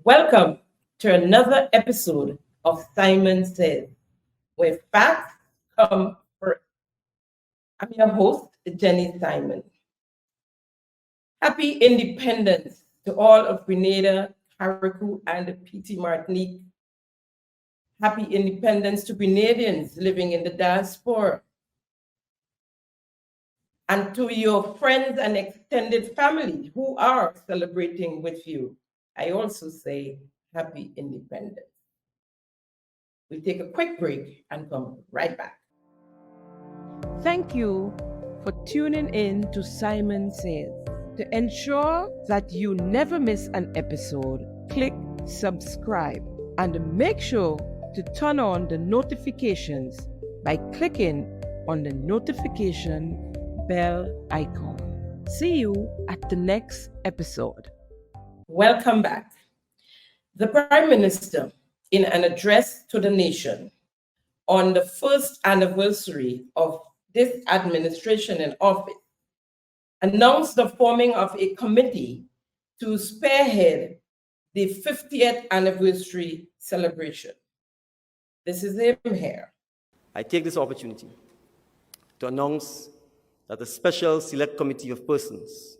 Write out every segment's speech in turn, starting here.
Welcome to another episode of Simon Says, where facts come first. I'm your host, Jenny Simon. Happy Independence to all of Grenada, Carriacou, and PT Martinique. Happy Independence to Grenadians living in the diaspora. And to your friends and extended family who are celebrating with you, I also say Happy Independence. We take a quick break and come right back. Thank you for tuning in to Simon Says. To ensure that you never miss an episode, click subscribe and make sure to turn on the notifications by clicking on the notification bell icon. See you at the next episode. Welcome back. The Prime Minister, in an address to the nation on the first anniversary of this administration in office, announced the forming of a committee to spearhead the 50th anniversary celebration. This is him here. I take this opportunity to announce that a special select committee of persons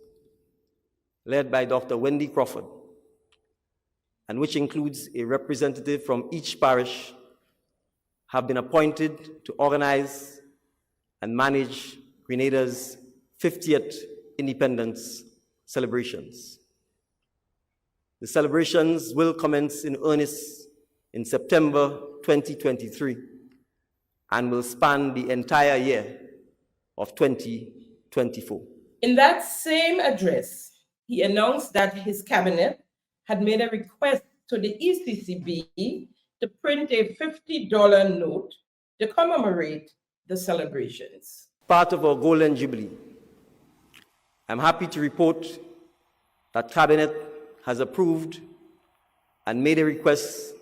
led by Dr. Wendy Crawford, and which includes a representative from each parish, have been appointed to organize and manage Grenada's 50th independence celebrations. The celebrations will commence in earnest in September 2023 and will span the entire year of 2024. In that same address, he announced that his cabinet had made a request to the ECCB to print a $50 note to commemorate the celebrations. Part of our Golden Jubilee, I'm happy to report that Cabinet has approved and made a request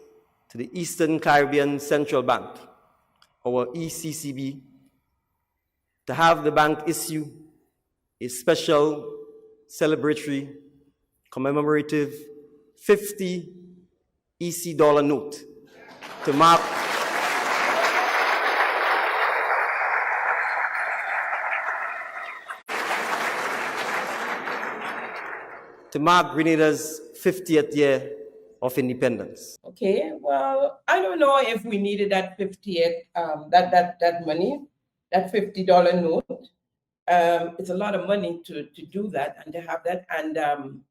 to the Eastern Caribbean Central Bank, our ECCB, to have the bank issue a special celebratory commemorative 50 EC dollar note to mark Grenada's 50th year of independence. Okay, well, I don't know if we needed that 50th, that money, that $50 note. It's a lot of money to do that and to have that, and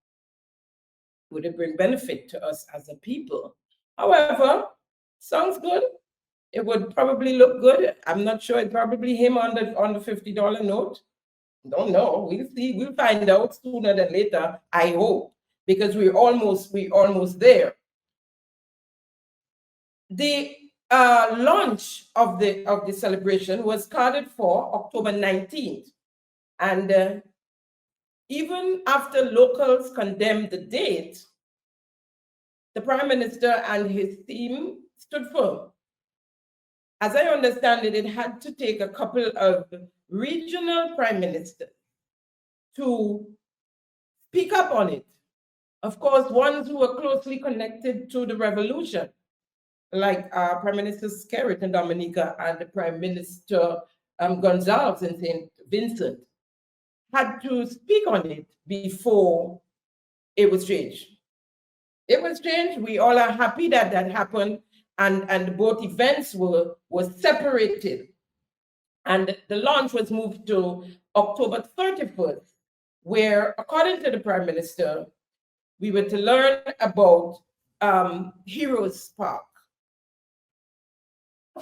would it bring benefit to us as a people? However, sounds good. It would probably look good. I'm not sure. It's probably him on the $50 note. Don't know. We'll see. We'll find out sooner than later, I hope, because we're almost there. The launch of the celebration was carded for October 19th, and even after locals condemned the date, the Prime Minister and his team stood firm. As I understand it, it had to take a couple of regional prime ministers to speak up on it. Of course, ones who were closely connected to the revolution, like Prime Minister Skerrit in Dominica and the Prime Minister Gonzalez in St. Vincent, had to speak on it before it was changed. It was changed. We all are happy that that happened, and both events were separated. And the launch was moved to October 31st, where, according to the Prime Minister, we were to learn about Heroes Park.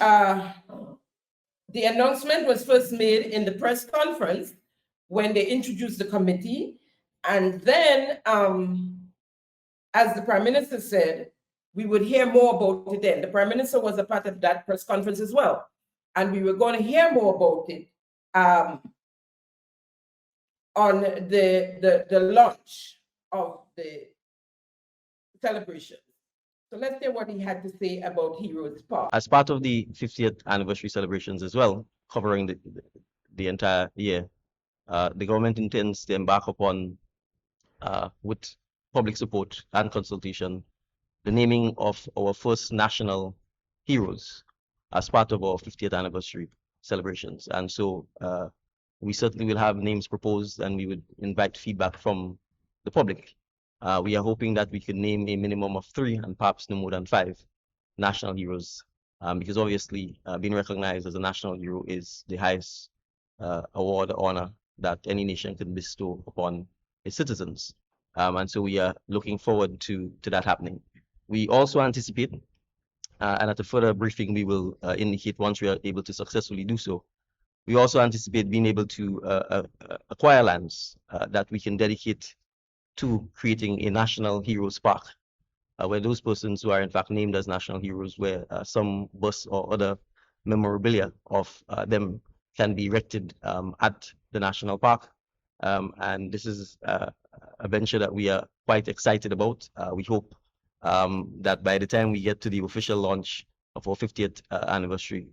The announcement was first made in the press conference when they introduced the committee. And then, as the Prime Minister said, we would hear more about it then. The Prime Minister was a part of that press conference as well. And we were going to hear more about it on the launch of the celebration. So let's hear what he had to say about Heroes Park. As part of the 50th anniversary celebrations as well, covering the entire year, the government intends to embark upon, with public support and consultation, the naming of our first national heroes as part of our 50th anniversary celebrations. And so we certainly will have names proposed, and we would invite feedback from the public. We are hoping that we can name a minimum of 3 and perhaps no more than 5 national heroes, because obviously being recognized as a national hero is the highest award or honor that any nation can bestow upon its citizens. And so we are looking forward to that happening. We also anticipate, and at a further briefing we will indicate once we are able to successfully do so, we also anticipate being able to acquire lands that we can dedicate to creating a national heroes park, where those persons who are in fact named as national heroes, where some bus or other memorabilia of them can be erected at the national park. And this is a venture that we are quite excited about. We hope that by the time we get to the official launch of our 50th anniversary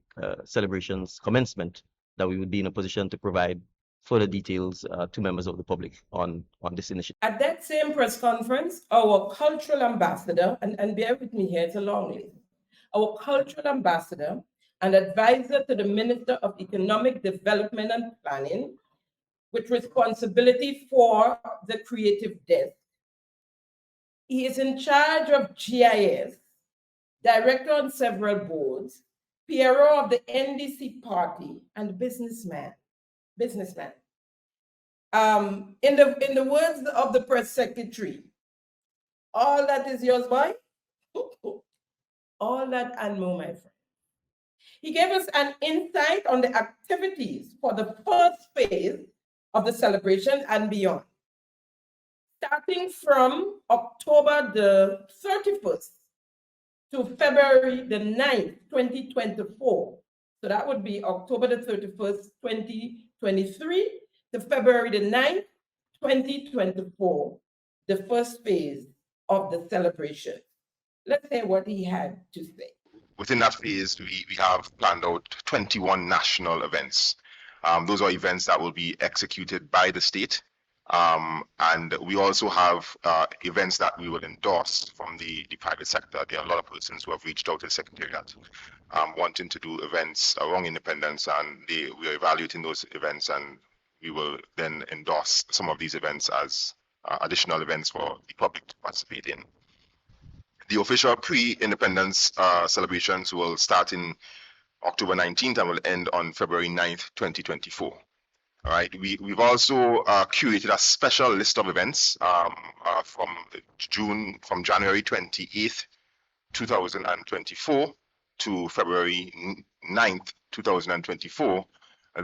celebrations commencement, that we would be in a position to provide further details to members of the public on this initiative. At that same press conference, our cultural ambassador, and bear with me here, it's a long list, our cultural ambassador and advisor to the Minister of Economic Development and Planning, with responsibility for the creative desk. He is in charge of GIS, director on several boards, PRO of the NDC party, and businessman. In the words of the press secretary, all that is yours, boy. All that and more, my friend. He gave us an insight on the activities for the first phase of the celebration and beyond, starting from October the 31st to February the 9th, 2024. So that would be October the 31st, 2023 to February the 9th, 2024, the first phase of the celebration. Let's hear what he had to say. Within that phase, we have planned out 21 national events. Those are events that will be executed by the state. And we also have events that we will endorse from the private sector. There are a lot of persons who have reached out to the Secretariat wanting to do events around independence, and we are evaluating those events, and we will then endorse some of these events as additional events for the public to participate in. The official pre-independence celebrations will start in October 19th and will end on February 9th, 2024. All right, we've also curated a special list of events from January 28th, 2024 to February 9th, 2024,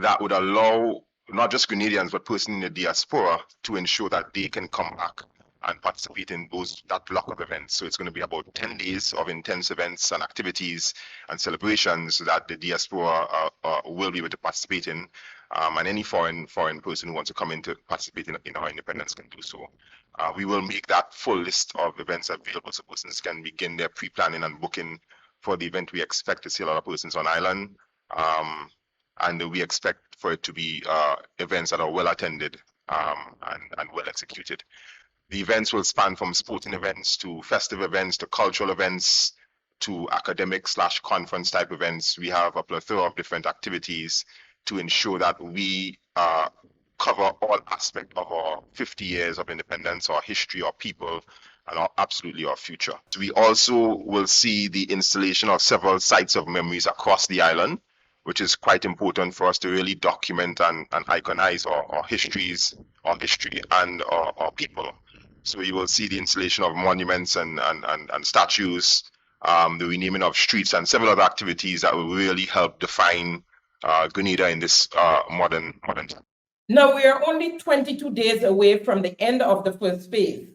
that would allow not just Grenadians, but persons in the diaspora to ensure that they can come back and participate in that block of events. So it's going to be about 10 days of intense events and activities and celebrations that the diaspora will be able to participate in. And any foreign person who wants to come in to participate in our independence can do so. We will make that full list of events available so persons can begin their pre-planning and booking for the event. We expect to see a lot of persons on island, and we expect for it to be events that are well attended and well executed. The events will span from sporting events to festive events to cultural events to academic/conference type events. We have a plethora of different activities to ensure that we cover all aspects of our 50 years of independence, our history, our people, and absolutely our future. We also will see the installation of several sites of memories across the island, which is quite important for us to really document and iconize our history and our people. So you will see the installation of monuments and statues, the renaming of streets, and several other activities that will really help define Grenada in this modern time. Now, we are only 22 days away from the end of the first phase.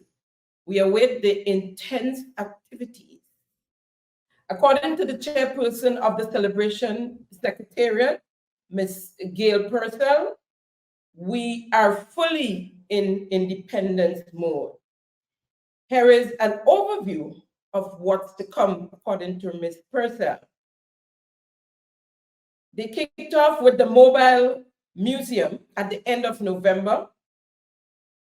We await the intense activities. According to the chairperson of the celebration secretariat, Ms. Gail Purcell, we are fully in independence mode. Here is an overview of what's to come, according to Ms. Purcell. They kicked off with the mobile museum at the end of November.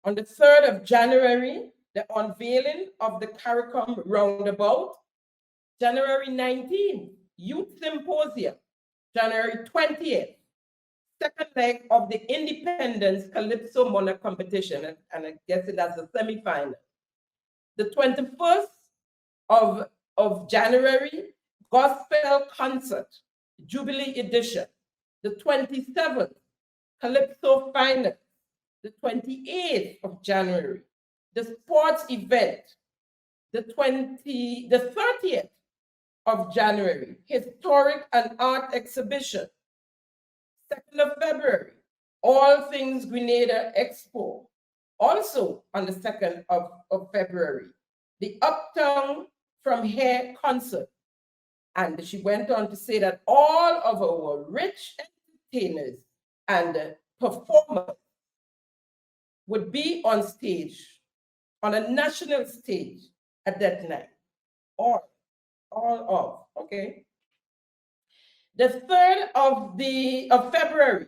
On the 3rd of January, the unveiling of the CARICOM roundabout, January 19th, Youth Symposium, January 20th, second leg of the Independence Calypso Monarch competition, and I guess that's the semi-final. The 21st of January, Gospel Concert, Jubilee Edition. The 27th, Calypso Final. The 28th of January, the sports event. The 30th of January, Historic and Art Exhibition. 2nd of February, All Things Grenada Expo. Also on the 2nd of February, the Uptown From Here concert. And she went on to say that all of our rich entertainers and performers would be on stage, on a national stage at that night. All of, okay. The 3rd of February,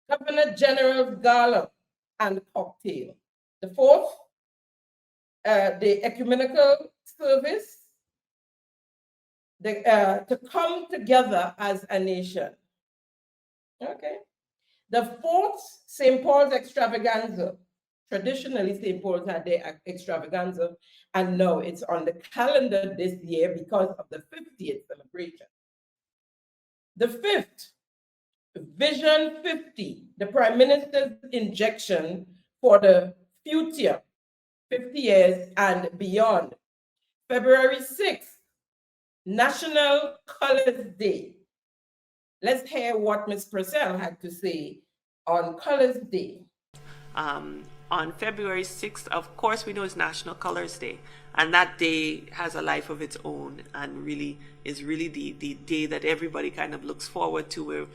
Governor General's Gala and cocktail. The 4th, the ecumenical service, to come together as a nation. Okay. The 4th, St. Paul's extravaganza. Traditionally, St. Paul's had their extravaganza, and no, it's on the calendar this year because of the 50th celebration. The 5th, Vision 50, the Prime Minister's injection for the future, 50 years and beyond. February 6th, National Colors Day. Let's hear what Ms. Purcell had to say on Colors Day. On February 6th, of course, we know it's National Colors Day, and that day has a life of its own and really is really the day that everybody kind of looks forward to, where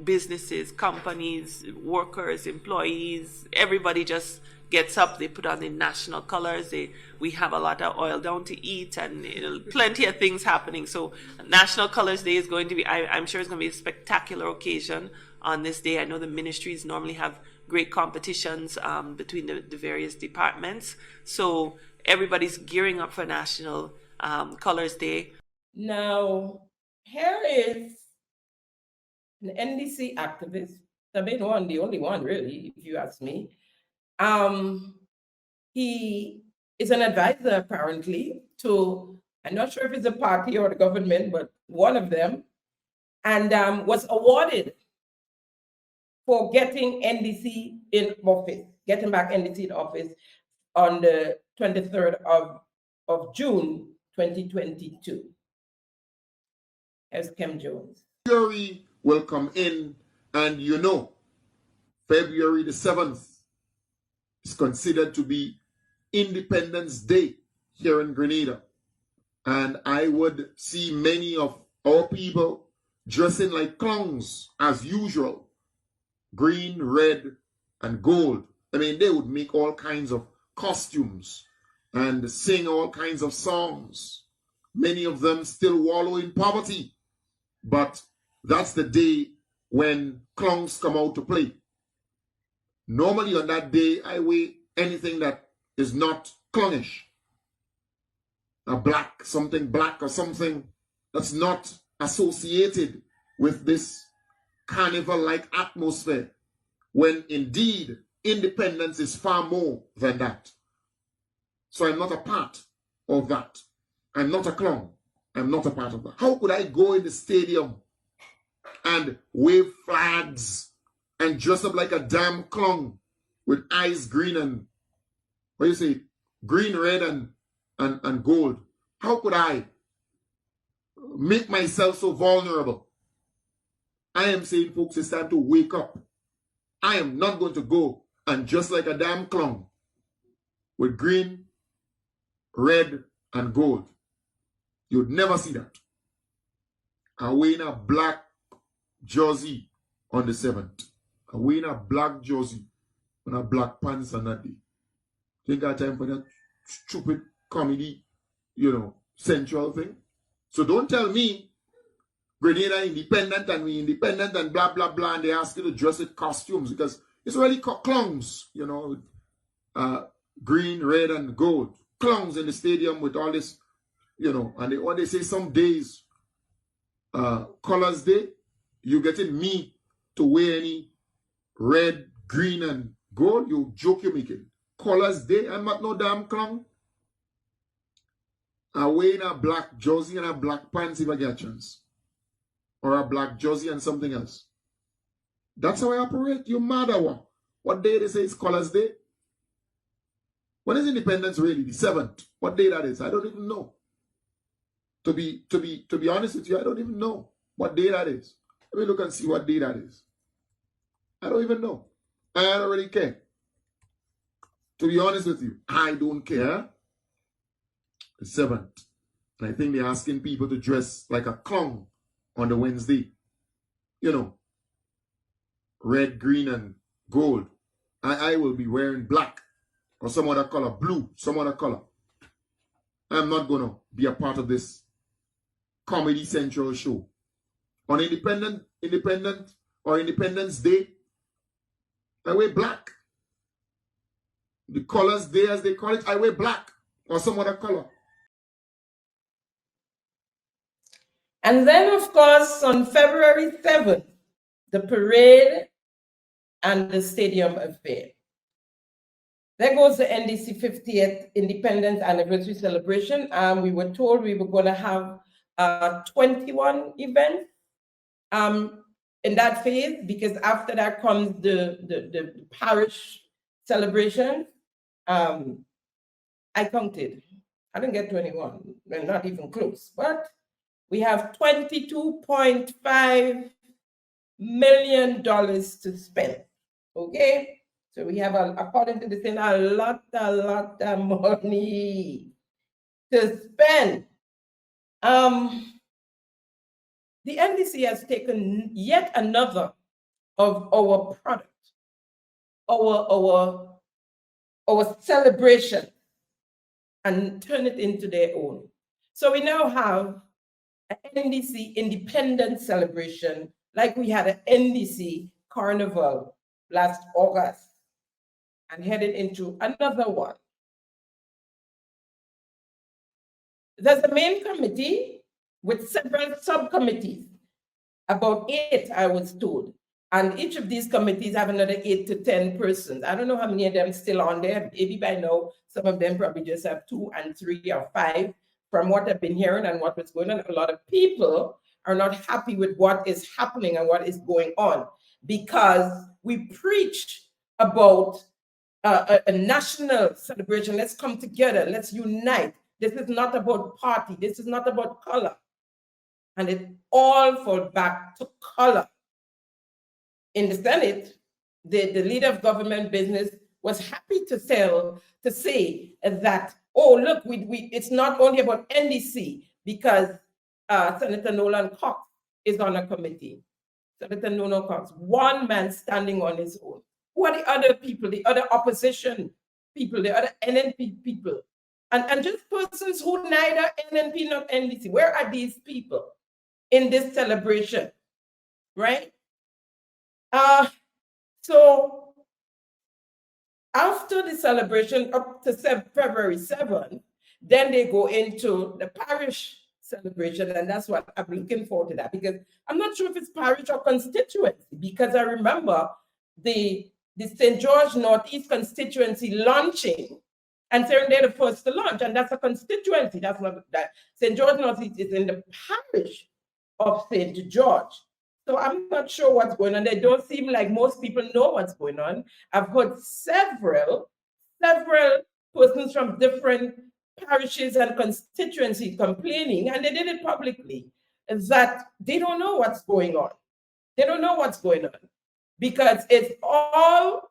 businesses, companies, workers, employees, everybody just gets up, they put on the national colors, we have a lot of oil down to eat, and plenty of things happening. So National Colors Day is going to be, I'm sure it's going to be a spectacular occasion on this day. I know the ministries normally have great competitions between the various departments. So everybody's gearing up for National Colors Day. Now, Here is an NDC activist, the only one really, if you ask me. He is an advisor apparently to, I'm not sure if it's a party or the government, but one of them, and was awarded for getting NDC in office, getting back NDC in office on the 23rd of June, 2022. Here's Kim Jones. February will come in, and you know, February the 7th is considered to be Independence Day here in Grenada. And I would see many of our people dressing like clowns as usual. Green, red, and gold. I mean, they would make all kinds of costumes and sing all kinds of songs. Many of them still wallow in poverty. But that's the day when clowns come out to play. Normally on that day, I wear anything that is not clownish. Something black or something that's not associated with this carnival-like atmosphere, when indeed independence is far more than that. So I'm not a part of that. I'm not a clown. I'm not a part of that. How could I go in the stadium and wave flags and dress up like a damn clown with eyes green and, what do you say, green, red, and gold? How could I make myself so vulnerable? I am saying, folks, it's time to wake up. I am not going to go and dress like a damn clown with green, red, and gold. You'd never see that. I'm wearing a black jersey on the 7th. I'm wearing a black jersey and a black pants on that day. Think I have time for that stupid comedy, central thing? So don't tell me Grenada independent and we independent and blah, blah, blah, and they ask you to dress with costumes, because it's really clowns, green, red, and gold. Clowns in the stadium with all this, you know, and what they say some days, Colors Day, you getting me to wear any red, green, and gold? You joke you're making. Colors Day, I'm not no damn clown. I wear a black jersey and a black pants if I get a chance. Or a black jersey and something else. That's how I operate. You mad or what? What day they say it's Colors Day? When is Independence really? The 7th. What day that is? I don't even know. To be honest with you, I don't even know what day that is. Let me look and see what day that is. I don't even know. I don't really care. To be honest with you, I don't care. The 7th. And I think they're asking people to dress like a clown on the Wednesday. You know, red, green, and gold. I will be wearing black or some other color, blue, some other color. I'm not going to be a part of this Comedy Central show. On Independence Day, I wear black. The Colors Day, as they call it, I wear black or some other color. And then, of course, on February 7th, the parade and the stadium affair. There goes the NDC 50th Independence Anniversary celebration. We were told we were going to have 21 events in that phase, because after that comes the parish celebration. I counted. I didn't get 21, not even close, but we have $22.5 million to spend, okay? So we have, according to the thing, a lot of money to spend. The NDC has taken yet another of our product, our celebration, and turn it into their own. So we now have an NDC Independence celebration, like we had an NDC Carnival last August, and headed into another one. There's a main committee with several subcommittees, about 8, I was told. And each of these committees have another 8 to 10 persons. I don't know how many of them still on there. Maybe by now, some of them probably just have 2 and 3 or 5. From what I've been hearing and what was going on, a lot of people are not happy with what is happening and what is going on, because we preach about a national celebration. Let's come together. Let's unite. This is not about party. This is not about color. And it all falls back to color. In the Senate, the leader of government business was happy to say that, oh, look, it's not only about NDC, because Senator Nolan Cox is on a committee. Senator Nolan Cox, one man standing on his own. Who are the other people, the other opposition people, the other NNP people? And just persons who neither NNP nor NDC. Where are these people in this celebration, right? So after the celebration up to February 7th, then they go into the parish celebration, and that's what I'm looking forward to that, because I'm not sure if it's parish or constituency, because I remember the St. George Northeast constituency launching, and saying they're the first to launch, and that's a constituency. That's not that. St. George Northeast is in the parish of St. George. So I'm not sure what's going on. They don't seem like most people know what's going on. I've heard several persons from different parishes and constituencies complaining, and they did it publicly, that they don't know what's going on. They don't know what's going on, because it's all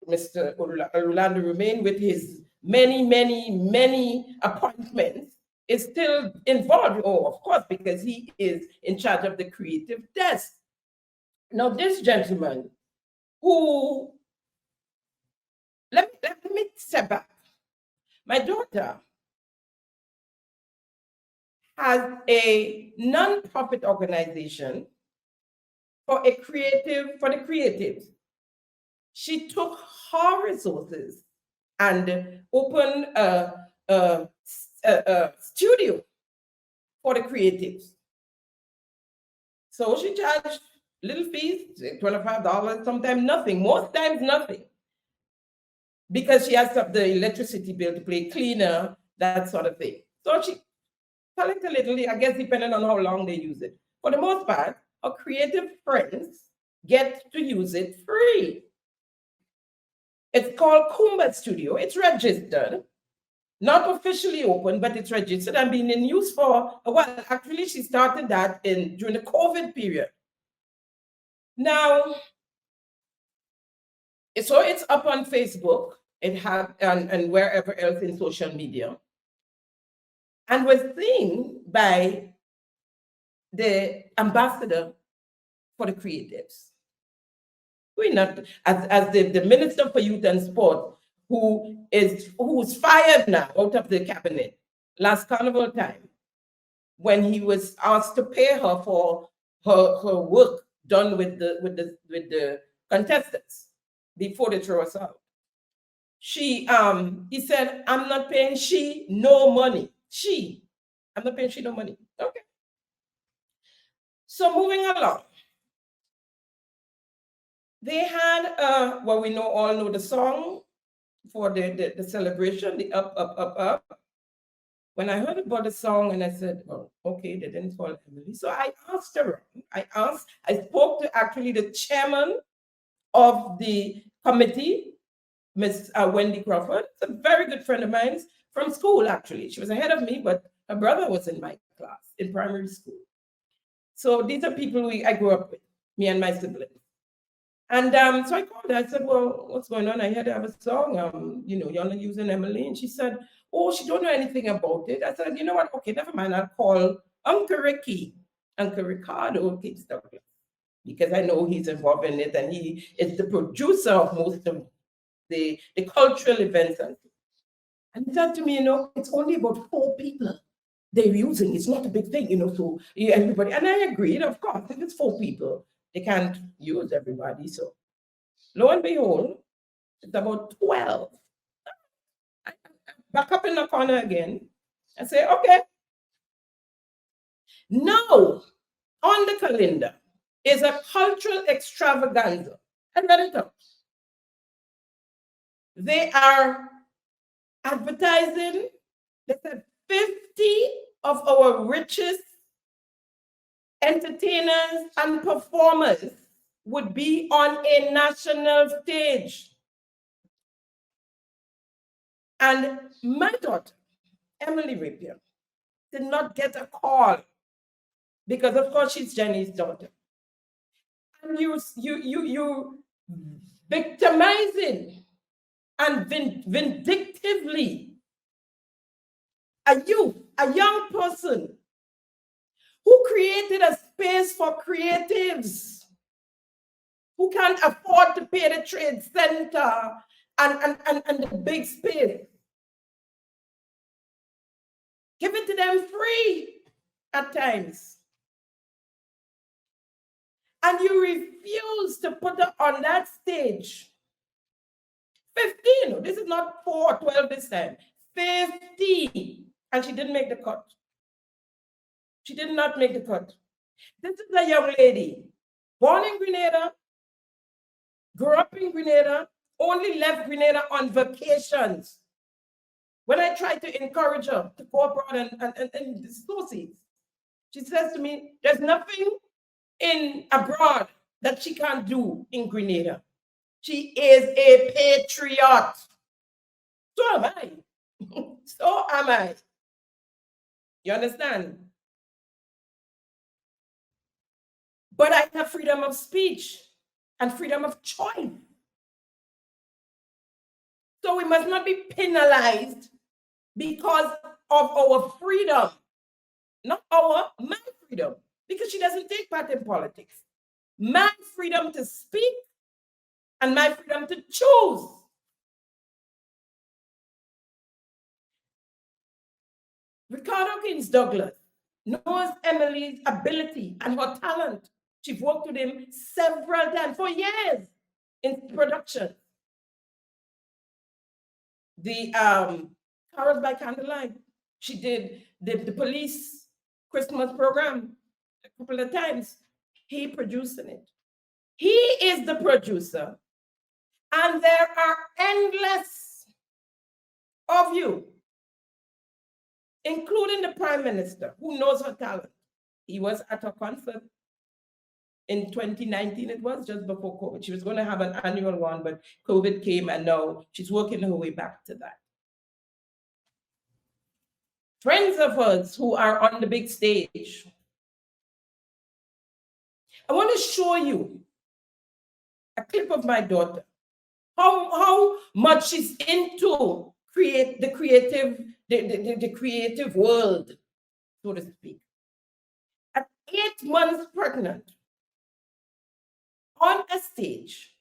Mr. Orlando Romain, with his many appointments, is still involved. Oh, of course, because he is in charge of the creative desk. Now, this gentleman who, let me step back. My daughter has a non-profit organization for the creatives. She took her resources and open a studio for the creatives. So she charged little fees, $25, sometimes nothing, most times nothing, because she has to have the electricity bill to pay, cleaner, that sort of thing. So she collect a little, I guess, depending on how long they use it. For the most part, our creative friends get to use it free. It's called Kumba Studio. It's registered, not officially open, but it's registered and been in use for a while. Actually, she started that during the COVID period. Now, so it's up on Facebook, it had and wherever else in social media, and was seen by the ambassador for the creatives. We're not, as the Minister for Youth and Sport, who's fired now out of the cabinet last carnival time, when he was asked to pay her for her work done with the contestants before they throw us out. He said, I'm not paying she no money. I'm not paying she no money. Okay. So moving along, they had well, we all know the song for the celebration, the up, up, up, up. When I heard about the song and I said, oh, okay, they didn't call Emily. So I asked her, I spoke to actually the chairman of the committee, Miss Wendy Crawford. It's a very good friend of mine from school, actually. She was ahead of me, but her brother was in my class in primary school. So these are people I grew up with, me and my siblings. And so I called her. I said, well, what's going on? I heard I have a song, you're not using Emily. And she said, oh, she don't know anything about it. I said, you know what? Okay, never mind. I'll call Uncle Ricky, Uncle Ricardo Kids Douglas, because I know he's involved in it and he is the producer of most of the cultural events. And he said to me, it's only about 4 people they're using. It's not a big thing, so everybody. And I agreed, of course, if it's 4 people, they can't use everybody. So lo and behold, it's about 12. I back up in the corner again and say, okay. Now, on the calendar is a cultural extravaganza. I read it up. They are advertising, they said 50 of our richest entertainers and performers would be on a national stage. And my daughter, Emily Rapier, did not get a call because, of course, she's Jenny's daughter. And you victimizing and vindictively a young person who created a space for creatives, who can't afford to pay the trade center and the big space. Give it to them free at times. And you refuse to put her on that stage. 15, this is not 4 or 12 this time. 50. And she didn't make the cut. She did not make the cut. This is a young lady, born in Grenada, grew up in Grenada, only left Grenada on vacations. When I tried to encourage her to go abroad and dissociate, she says to me, there's nothing in abroad that she can't do in Grenada. She is a patriot. So am I. So am I. You understand? But I have freedom of speech and freedom of choice. So we must not be penalized because of our freedom. Not my freedom. Because she doesn't take part in politics. My freedom to speak and my freedom to choose. Ricardo Kings Douglas knows Emily's ability and her talent. She's worked with him several times for years in production. the Carols by Candlelight. She did the police Christmas program a couple of times. He producing it. He is the producer. And there are endless of you, including the Prime Minister, who knows her talent. He was at a concert in 2019, it was just before COVID. She was going to have an annual one, but COVID came, and now she's working her way back to that. Friends of hers who are on the big stage. I want to show you a clip of my daughter, how much she's into the creative world, so to speak. At 8 months pregnant, on a stage,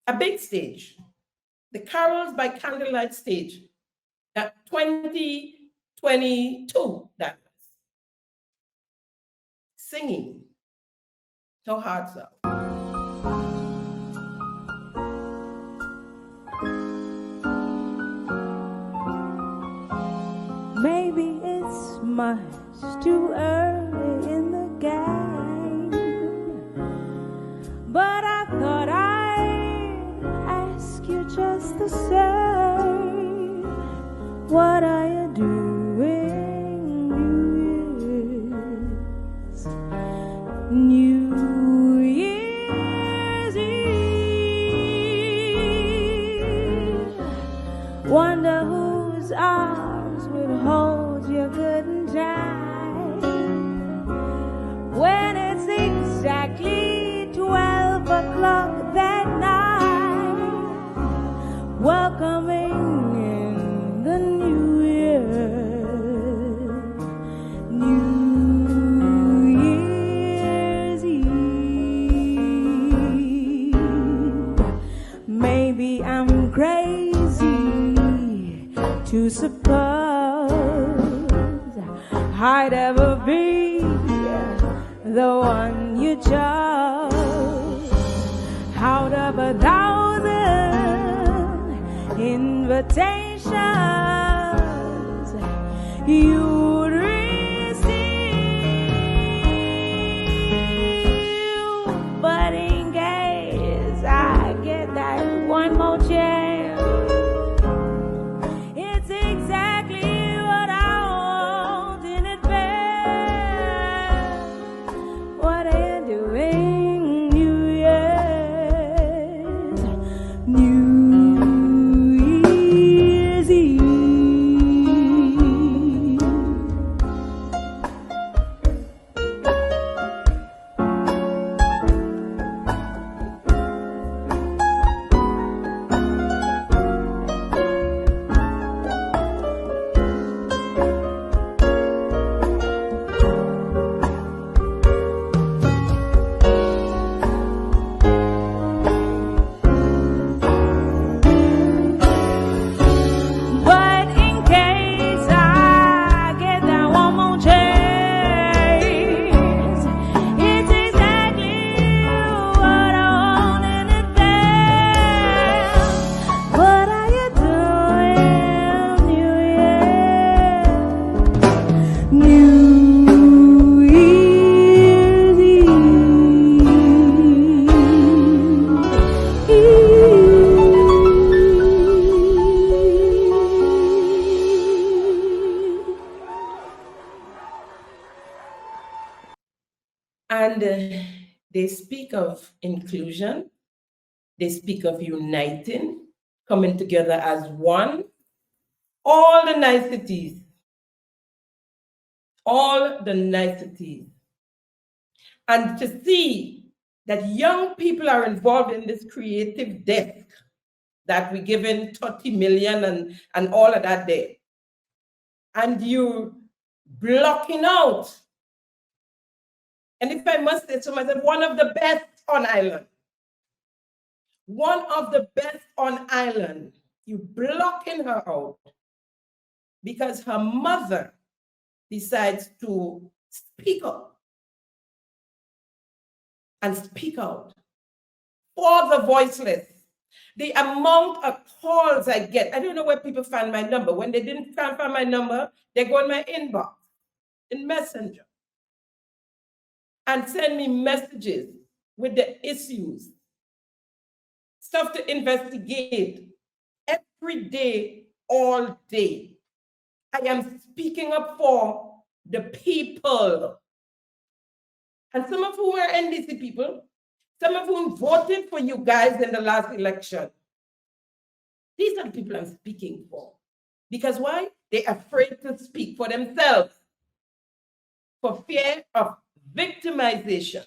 a big stage, the Carols by Candlelight stage, at 2022, that was, singing her hearts out. Maybe it's much too early in the game, but I thought I'd ask you just the same. What are you doing New Year's Eve? Wonder whose arms would hold you good and tight when it's exactly 12 o'clock that night, welcoming in the new year, New Year's Eve. Maybe I'm crazy to suppose I'd ever be the one you chose out of 1,000 invitations you'd receive. But in case I get that one more chance, it's exactly what I want in advance. What are you doing New Year's? New Year's Eve. But in case I get that one more chance, it's exactly what I want in advance. What are you doing New Year's? New Year's And they speak of inclusion, they speak of uniting, coming together as one, all the niceties, and to see that young people are involved in this creative desk that we give in 30 million and all of that there. And you blocking out, and if I must say so myself, one of the best on island. One of the best on island. You blocking her out because her mother decides to speak up and speak out for the voiceless, The amount of calls I get, I don't know where people find my number. When they can't find my number, they go in my inbox, in Messenger, and send me messages with the issues, stuff to investigate every day, all day. I am speaking up for the people. And some of whom are NDC people, some of whom voted for you guys in the last election. These are the people I'm speaking for. Because why? They're afraid to speak for themselves for fear of victimization.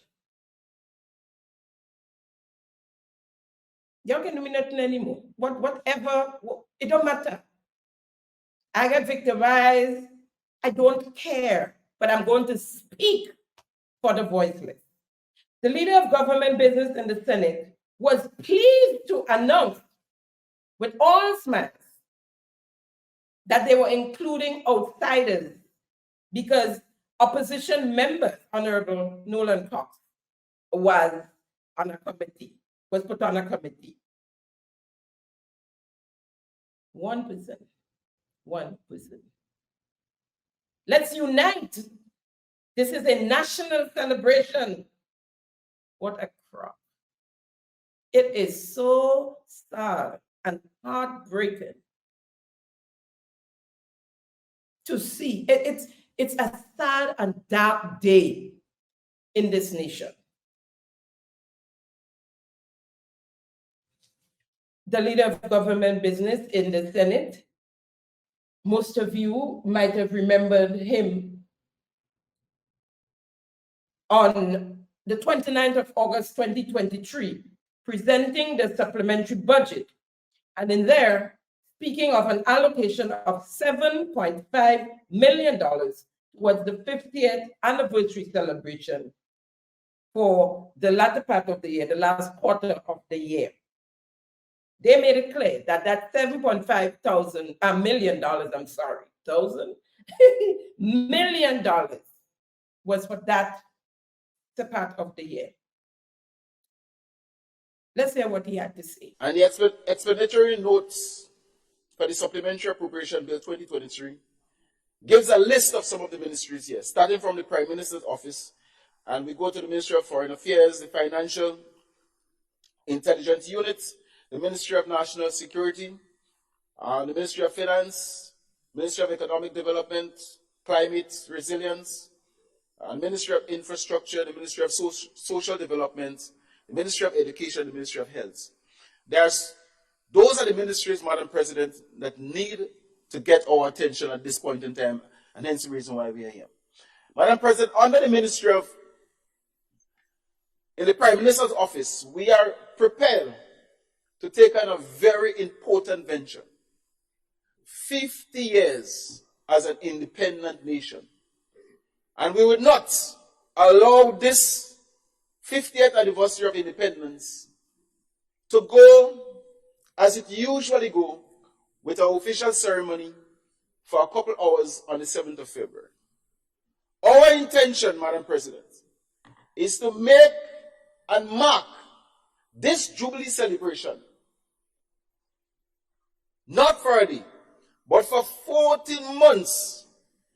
Y'all can do me nothing anymore. Whatever, it don't matter. I get victimized. I don't care, but I'm going to speak for the voiceless. The leader of government business in the Senate was pleased to announce with all smiles that they were including outsiders because opposition member, Honorable Nolan Cox, was on a committee, was put on a committee. 1%. 1%. Let's unite. This is a national celebration. What a crap. It is so sad and heartbreaking to see. It's a sad and dark day in this nation. The leader of government business in the Senate, most of you might have remembered him on the 29th of August, 2023, presenting the supplementary budget. And in there, speaking of an allocation of $7.5 million towards the 50th anniversary celebration for the latter part of the year, the last quarter of the year. They made it clear that $7.5 million, million dollars was for that part of the year. Let's hear what he had to say. And the explanatory notes for the Supplementary Appropriation Bill 2023 gives a list of some of the ministries here, starting from the Prime Minister's office, and we go to the Ministry of Foreign Affairs, the Financial Intelligence Unit, the Ministry of National Security, the Ministry of Finance, Ministry of Economic Development, Climate Resilience, Ministry of Infrastructure, the Ministry of Social Development, the Ministry of Education, the Ministry of Health. Those are the ministries, Madam President, that need to get our attention at this point in time, and hence the reason why we are here. Madam President, under the Ministry of, in the Prime Minister's office, we are prepared to take on a very important venture. 50 years as an independent nation. And we would not allow this 50th anniversary of independence to go as it usually goes, with our official ceremony for a couple hours on the 7th of February. Our intention, Madam President, is to make and mark this Jubilee celebration not for a day, but for 14 months,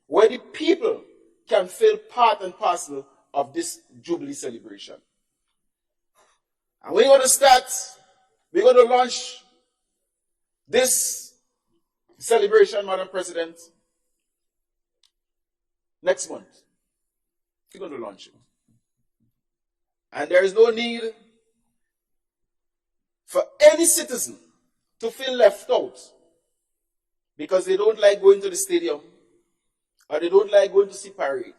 where the people can feel part and parcel of this Jubilee celebration. And we're going to launch this celebration, Madam President, next month. We're going to launch it. And there is no need for any citizen to feel left out because they don't like going to the stadium or they don't like going to see parade.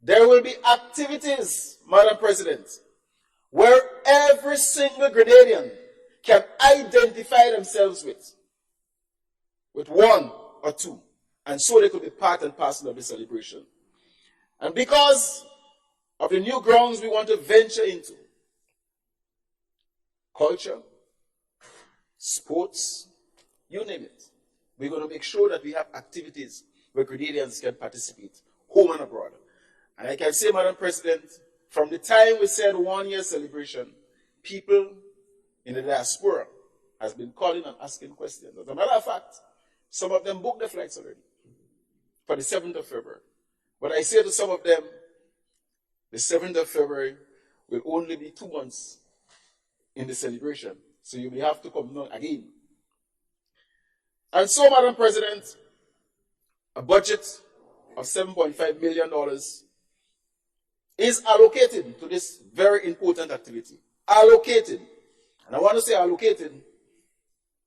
There will be activities, Madam President, where every single Grenadian can identify themselves with one or two, and so they could be part and parcel of the celebration. And because of the new grounds we want to venture into, culture, sports, you name it, we're going to make sure that we have activities where Grenadians can participate, home and abroad. And I can say, Madam President, from the time we said 1 year celebration, people in the diaspora has been calling and asking questions. As a matter of fact, some of them booked their flights already for the 7th of February. But I say to some of them, the 7th of February will only be 2 months in the celebration. So you will have to come now again. And so, Madam President, a budget of $7.5 million is allocated to this very important activity. Allocated. And I want to say allocated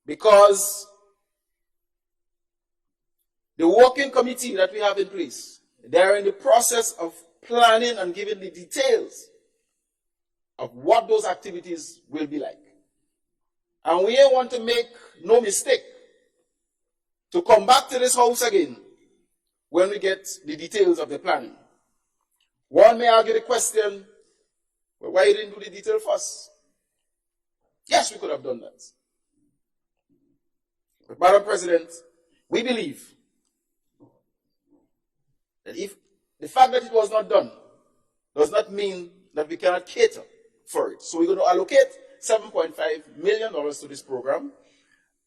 because the working committee that we have in place, they are in the process of planning and giving the details of what those activities will be like. And we want to make no mistake to come back to this house again when we get the details of the planning. One may argue the question, well, why you didn't do the detail first? Yes, we could have done that. But Madam President, we believe that if the fact that it was not done does not mean that we cannot cater for it. So we're going to allocate $7.5 million to this program.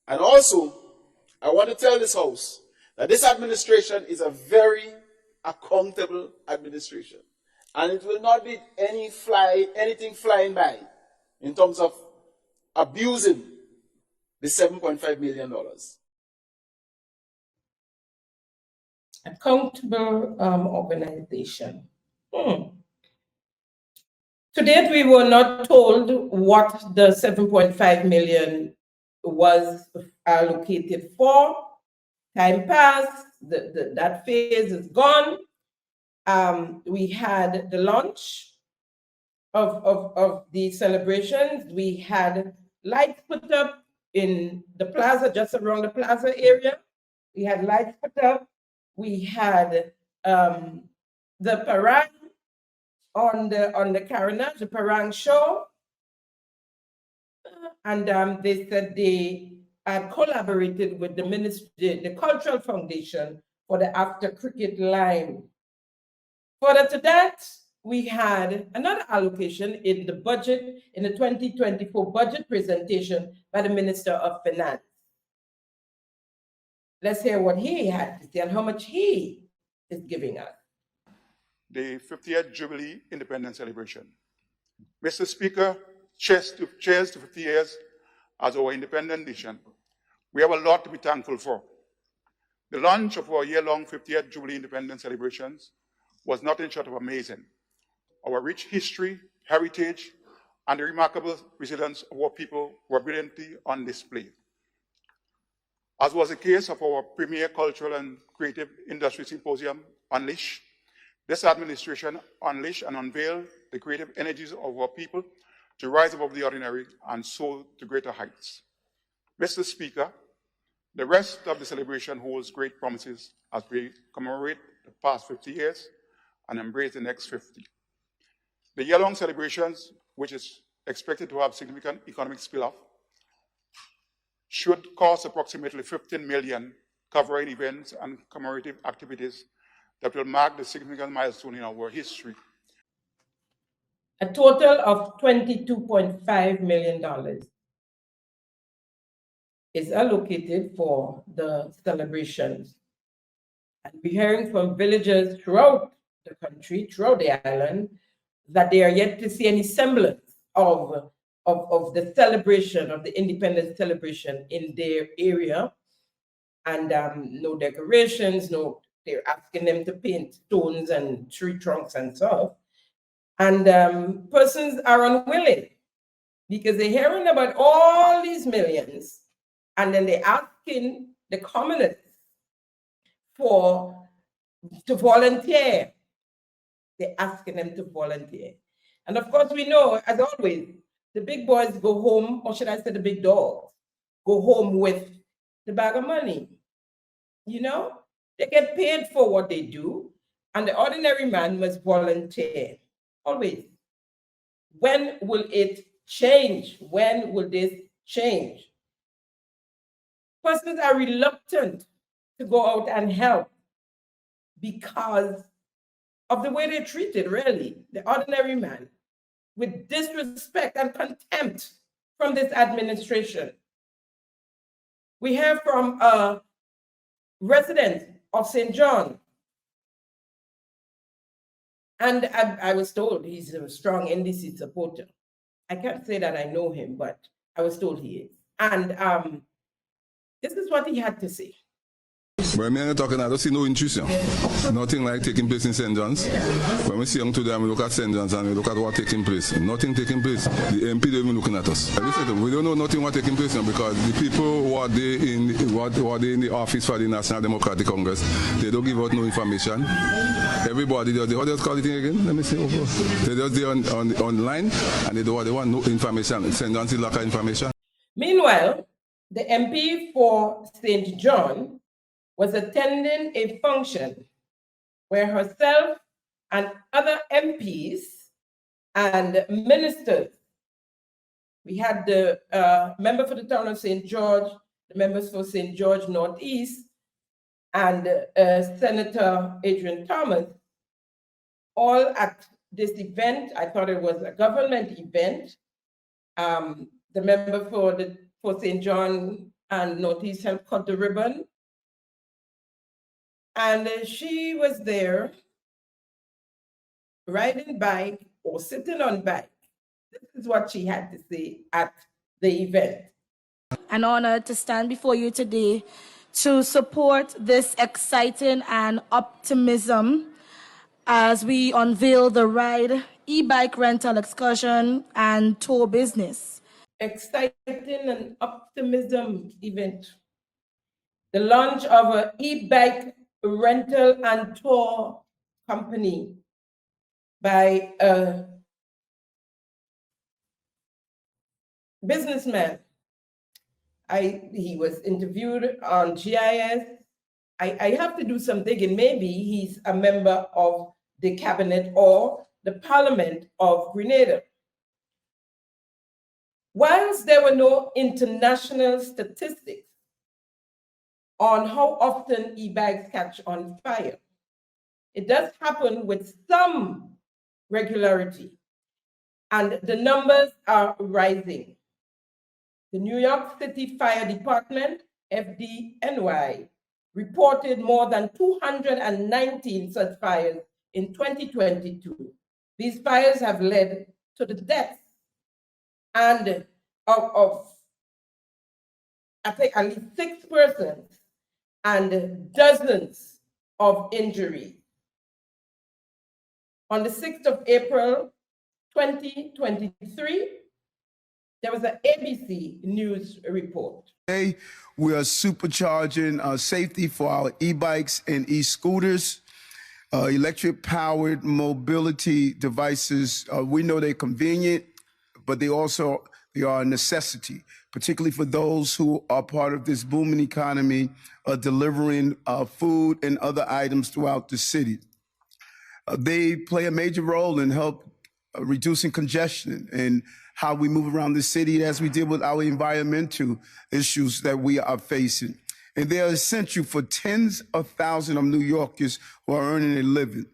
And also, I want to tell this House that this administration is a very accountable administration. And it will not be anything flying by in terms of abusing the $7.5 million. Accountable organization. To date, we were not told what the 7.5 million was allocated for. Time passed, that phase is gone. We had the launch of the celebrations. We had lights put up in the plaza, just around the plaza area. We had lights put up. We had the parang on the carnage, the parang show. And they said they had collaborated with the ministry, the Cultural Foundation for the After Cricket Line. Further to that, we had another allocation in the budget, in the 2024 budget presentation by the Minister of Finance. Let's hear what he had to say and how much he is giving us. The 50th Jubilee Independence Celebration. Mr. Speaker, cheers to 50 years as our independent nation. We have a lot to be thankful for. The launch of our year-long 50th Jubilee Independence celebrations was nothing short of amazing. Our rich history, heritage, and the remarkable resilience of our people were brilliantly on display. As was the case of our premier cultural and creative industry symposium, Unleash, this administration unleashed and unveiled the creative energies of our people to rise above the ordinary and soar to greater heights. Mr. Speaker, the rest of the celebration holds great promises as we commemorate the past 50 years and embrace the next 50. The year-long celebrations, which is expected to have significant economic spill-off, should cost approximately $15 million, covering events and commemorative activities that will mark the significant milestone in our history. A total of $22.5 million is allocated for the celebrations. And we're hearing from villagers throughout the country, throughout the island, that they are yet to see any semblance of the celebration, of the independence celebration in their area. And no decorations, they're asking them to paint stones and tree trunks and stuff. And persons are unwilling because they're hearing about all these millions, and then they're asking the commoners to volunteer. They're asking them to volunteer. And of course, we know, as always, the big boys go home, or should I say the big dogs, go home with the bag of money. You know, they get paid for what they do, and the ordinary man must volunteer. Always. When will it change? When will this change? Persons are reluctant to go out and help because of the way they're treated, really. The ordinary man, with disrespect and contempt. from this administration. We heard from a resident of St. John. And I was told he's a strong NDC supporter. I can't say that I know him, but I was told he is. And this is what he had to say. When me and talking, I don't see no interest. Nothing like taking place in St. John's. When we see them today, we look at St. John's and we look at what taking place. Nothing taking place. The MP don't even looking at us. Listen, we don't know nothing what taking place now because the people who are there in the office for the National Democratic Congress, they don't give out no information. Everybody, what else call it again? Let me see. They're just there online and they want no information. St. John's is lack of information. Meanwhile, the MP for St. John was attending a function where herself and other MPs and ministers, we had the member for the town of St. George, the members for St. George Northeast, and Senator Adrian Thomas, all at this event. I thought it was a government event. The member for St. John and Northeast helped cut the ribbon. And she was there riding bike or sitting on bike. This is what she had to say at the event. An honor to stand before you today to support this exciting and optimism as we unveil the ride, e-bike rental excursion and tour business. Exciting and optimism event. The launch of an e-bike rental and tour company by a businessman. He was interviewed on GIS. I have to do some digging. Maybe he's a member of the cabinet or the parliament of Grenada. Whilst there were no international statistics on how often e-bikes catch on fire, it does happen with some regularity, and the numbers are rising. The New York City Fire Department, FDNY, reported more than 219 such fires in 2022. These fires have led to the deaths and of I think at least 6 persons and dozens of injuries. On the 6th of April, 2023, there was an ABC News report. Today, we are supercharging safety for our e-bikes and e-scooters, electric-powered mobility devices. We know they're convenient, but they are a necessity, particularly for those who are part of this booming economy, delivering food and other items throughout the city. They play a major role in reducing congestion and how we move around the city as we deal with our environmental issues that we are facing. And they are essential for tens of thousands of New Yorkers who are earning a living.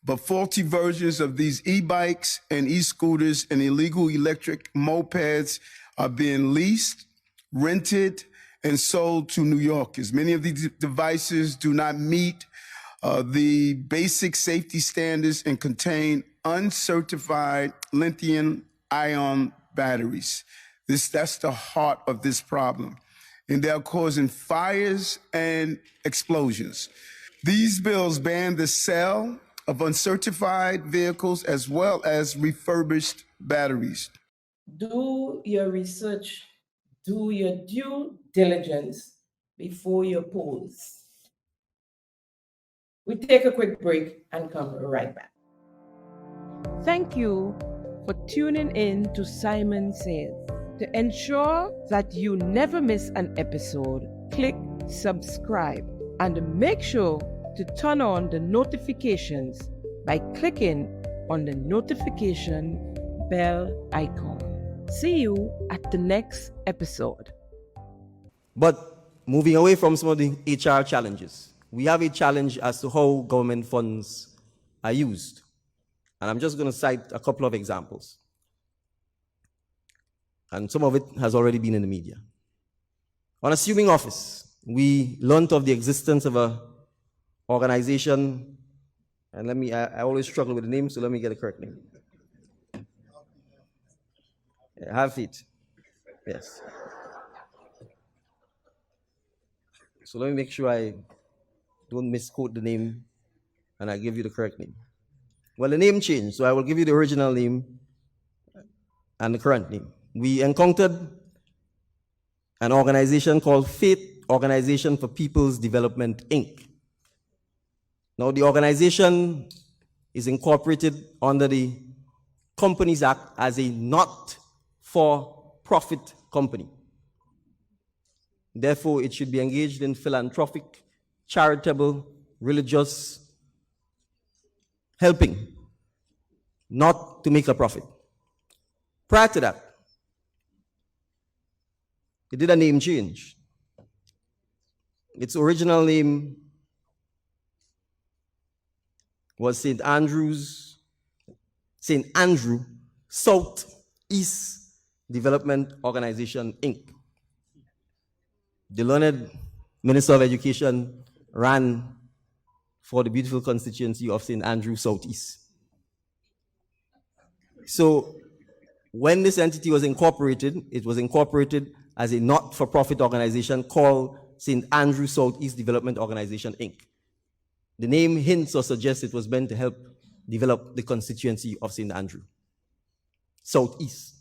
But faulty versions of these e-bikes and e-scooters and illegal electric mopeds are being leased, rented, and sold to New Yorkers. Many of these devices do not meet the basic safety standards and contain uncertified lithium-ion batteries. That's the heart of this problem. And they are causing fires and explosions. These bills ban the sale of uncertified vehicles as well as refurbished batteries. Do your research, do your due diligence before you pose. We take a quick break and come right back. Thank you for tuning in to Simon Says. To ensure that you never miss an episode, click subscribe and make sure to turn on the notifications by clicking on the notification bell icon. See you at the next episode. But moving away from some of the HR challenges, we have a challenge as to how government funds are used. And I'm just going to cite a couple of examples. and some of it has already been in the media. On assuming office, we learned of the existence of an organization, and I always struggle with the name, so let me get the correct name. Have faith. Yes. So let me make sure I don't misquote the name and I give you the correct name. Well, the name changed, so I will give you the original name and the current name. We encountered an organization called Faith Organization for People's Development, Inc. Now, the organization is incorporated under the Companies Act as a not-for-profit company. Therefore, it should be engaged in philanthropic, charitable, religious helping, not to make a profit. Prior to that, it did a name change. Its original name was St. Andrew Southeast Development Organization, Inc. The learned Minister of Education ran for the beautiful constituency of St. Andrew Southeast. So when this entity was incorporated, it was incorporated as a not-for-profit organization called St. Andrew Southeast Development Organization, Inc. The name hints or suggests it was meant to help develop the constituency of St. Andrew Southeast.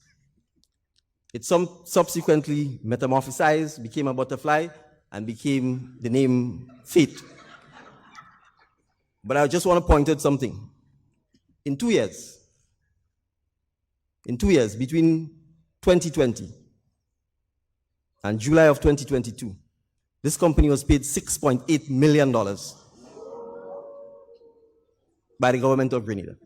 It subsequently metamorphosized, became a butterfly, and became the name Faith. But I just want to point out something. In 2 years, between 2020 and July of 2022, this company was paid $6.8 million by the government of Grenada.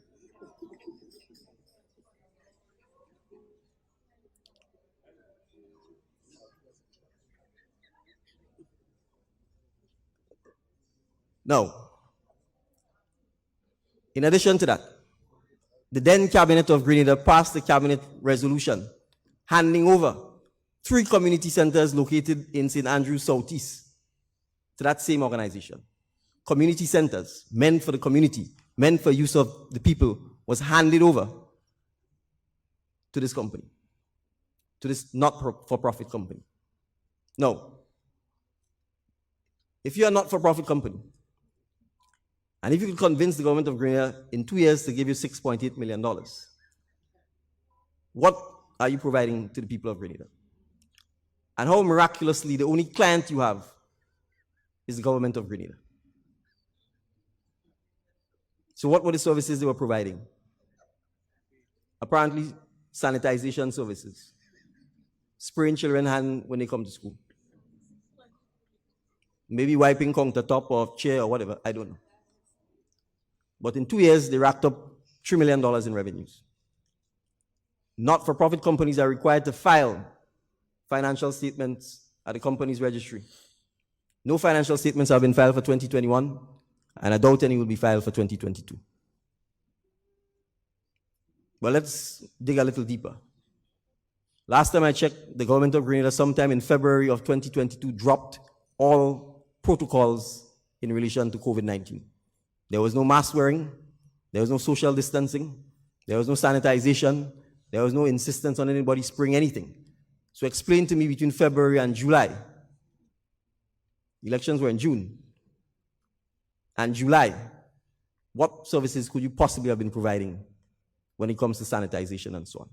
Now, in addition to that, the then Cabinet of Grenada passed a cabinet resolution handing over 3 community centers located in St. Andrew Southeast to that same organization. Community centers meant for the community, meant for use of the people, was handed over to this company, to this not-for-profit company. Now, if you're a not-for-profit company, and if you could convince the government of Grenada in 2 years to give you $6.8 million, what are you providing to the people of Grenada? And how miraculously the only client you have is the government of Grenada. So what were the services they were providing? Apparently, sanitization services, spraying children's hands when they come to school, maybe wiping countertop or chair or whatever, I don't know. But in 2 years, they racked up $3 million in revenues. Not-for-profit companies are required to file financial statements at the company's registry. No financial statements have been filed for 2021, and I doubt any will be filed for 2022. But let's dig a little deeper. Last time I checked, the government of Grenada, sometime in February of 2022, dropped all protocols in relation to COVID-19. There was no mask wearing, there was no social distancing, there was no sanitization, there was no insistence on anybody spraying anything. So explain to me, between February and July, elections were in June, and July, what services could you possibly have been providing when it comes to sanitization and so on?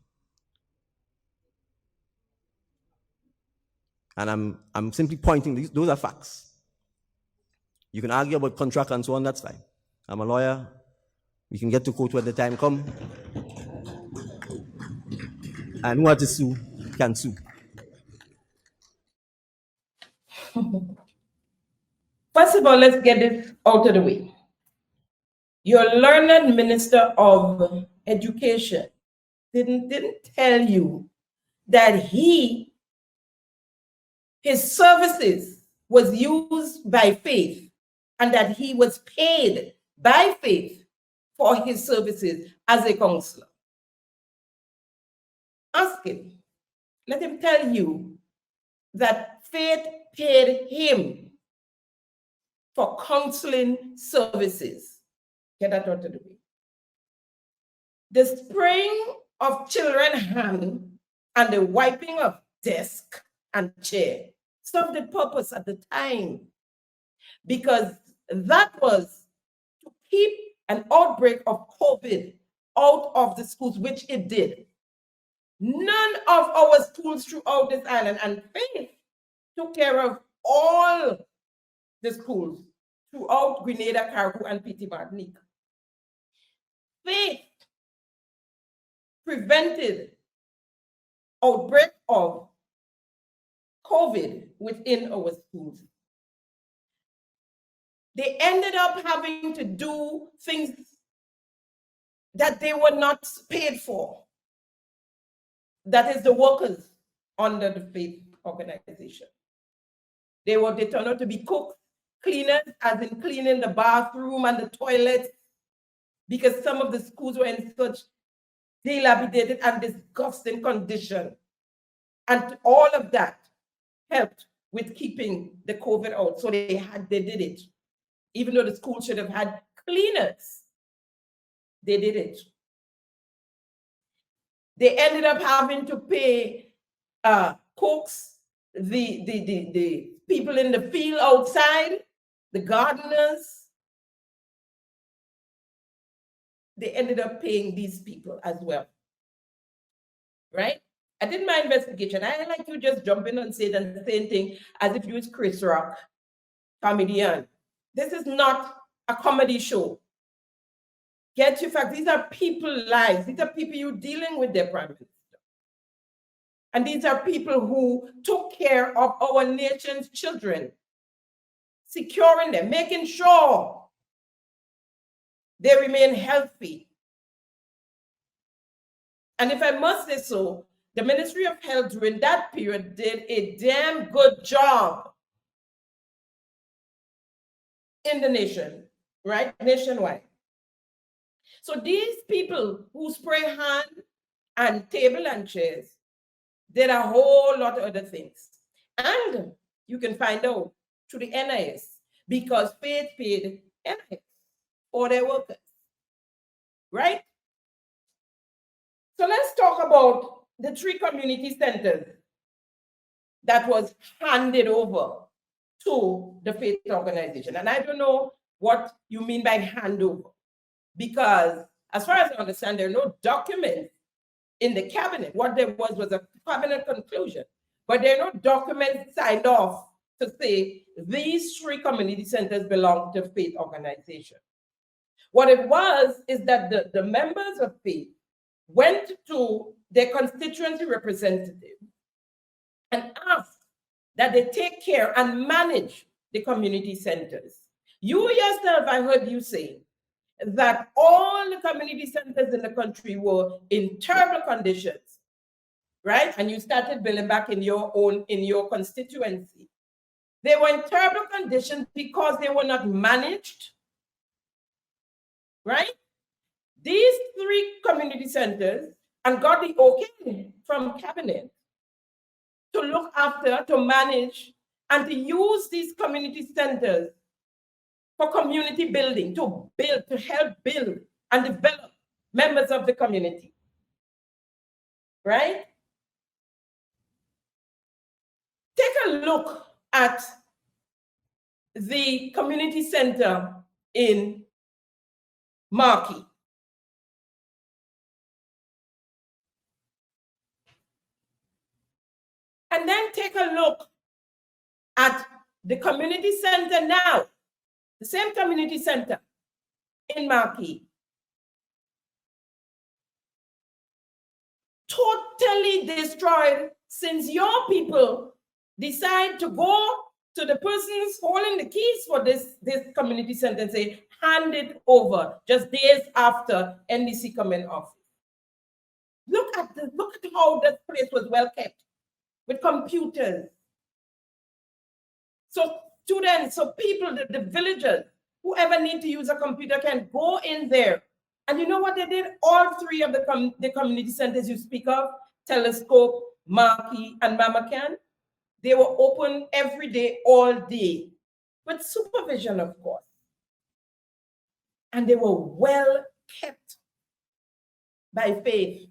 And I'm simply pointing, those are facts. You can argue about contract and so on, that's fine. I'm a lawyer. We can get to court when the time comes. And who has to sue can sue. First of all, let's get it out of the way. Your learned Minister of Education didn't tell you that his services was used by Faith and that he was paid by Faith for his services as a counselor. Ask him. let him tell you that Faith paid him for counseling services. Get that out of the way. The spraying of children's hands and the wiping of desk and chair served the purpose at the time, because that was to keep an outbreak of COVID out of the schools, which it did. None of our schools throughout this island, and Faith took care of all the schools throughout Grenada, Caribou, and Petit Martinique. Faith prevented outbreak of COVID within our schools. They ended up having to do things that they were not paid for. That is the workers under the Faith organization. They turned out to be cooks, cleaners, as in cleaning the bathroom and the toilets, because some of the schools were in such dilapidated and disgusting condition. And all of that helped with keeping the COVID out. So they did it. Even though the school should have had cleaners, they did it. They ended up having to pay cooks, the people in the field outside, the gardeners. They ended up paying these people as well, right? I did my investigation. I like you just jump in and say the same thing as if you was Chris Rock, comedian. This is not a comedy show. Get your facts. These are people's lives. These are people you're dealing with, their prime minister. And these are people who took care of our nation's children, securing them, making sure they remain healthy. And if I must say so, the Ministry of Health during that period did a damn good job in the nation, right? Nationwide. So these people who spray hand and table and chairs did a whole lot of other things. And you can find out through the NIS, because Faith paid NIS for their workers, right? So let's talk about the 3 community centers that was handed over to the Faith organization. And I don't know what you mean by handover, because as far as I understand, there are no documents in the cabinet. What there was a cabinet conclusion, but there are no documents signed off to say these 3 community centers belong to Faith organization. What it was is that the members of Faith went to their constituency representative and asked that they take care and manage the community centers. You yourself, I heard you say that all the community centers in the country were in terrible conditions, right? And you started building back in your constituency. They were in terrible conditions because they were not managed, right? These 3 community centers and got the okay from cabinet to look after, to manage, and to use these community centers for community building, to help build and develop members of the community, right? Take a look at the community center in Marquis. And then take a look at the community center now, the same community center in Marquis. Totally destroyed, since your people decide to go to the persons holding the keys for this community center and say, hand it over, just days after NDC come in office. Look at how this place was well kept, with computers. So students, so people, the villagers, whoever need to use a computer can go in there. And you know what they did? All 3 of the community centers you speak of, Telescope, Marquee, and Mama Can, they were open every day, all day, with supervision, of course. And they were well kept by Faith.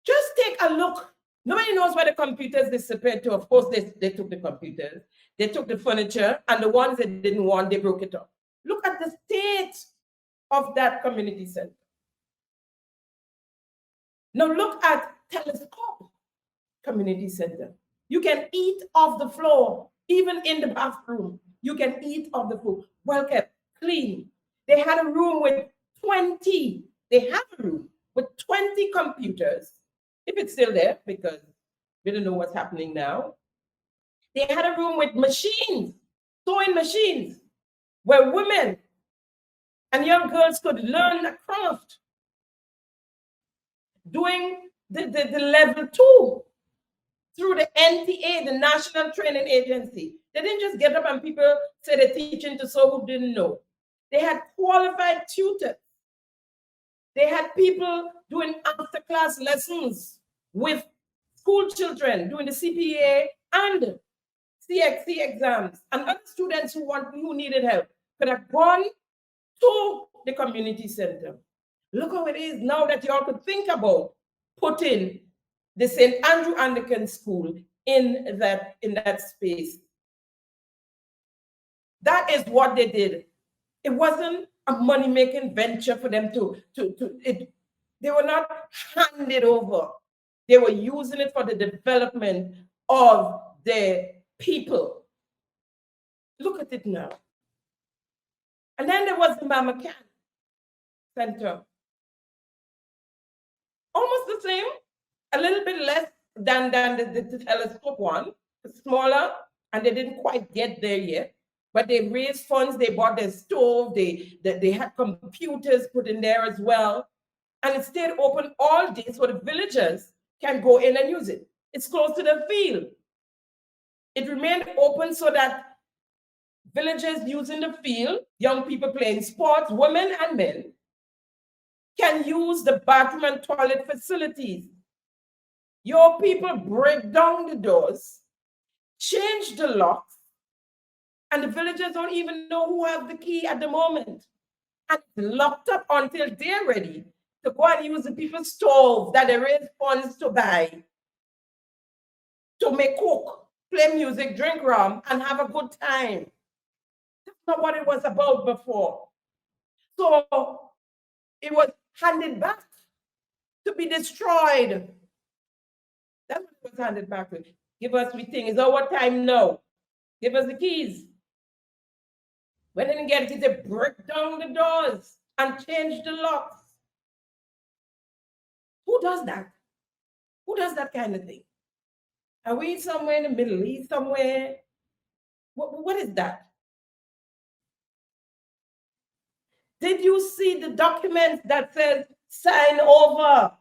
Just take a look. Nobody knows where the computers disappeared to. Of course, they took the computers, they took the furniture, and the ones they didn't want, they broke it up. Look at the state of that community center. Now look at Telescope Community Center. You can eat off the floor, even in the bathroom. You can eat off the floor. Well kept, clean. They had a room with 20. They have a room with 20 computers, if it's still there, because we don't know what's happening now. They had a room with machines, sewing machines, where women and young girls could learn a craft, doing the level 2 through the NTA, the National Training Agency. They didn't just get up and people say they're teaching to so who didn't know. They had qualified tutors. They had people doing after-class lessons with school children, doing the CPA and CXC exams. And other students who needed help could have gone to the community center. Look how it is now that y'all could think about putting the St. Andrew Anglican School in that space. That is what they did. It wasn't a money-making venture for them they were not handed over. They were using it for the development of the people. Look at it now. And then there was the Mama Can Center. Almost the same, a little bit less than the Telescope one, smaller, and they didn't quite get there yet. But they raised funds, they bought their stove, they had computers put in there as well. And it stayed open all day so the villagers can go in and use it. It's close to the field. It remained open so that villagers using the field, young people playing sports, women and men, can use the bathroom and toilet facilities. Your people break down the doors, change the locks, and the villagers don't even know who have the key at the moment. And it's locked up until they're ready to go and use the people's stove that they raise funds to buy, to make cook, play music, drink rum, and have a good time. That's not what it was about before. So it was handed back to be destroyed. That's what it was handed back to. Give us the thing. It's our time now. Give us the keys. When they didn't get it, they break down the doors and change the locks. Who does that? Who does that kind of thing? Are we somewhere in the Middle East, somewhere? What is that? Did you see the document that says sign over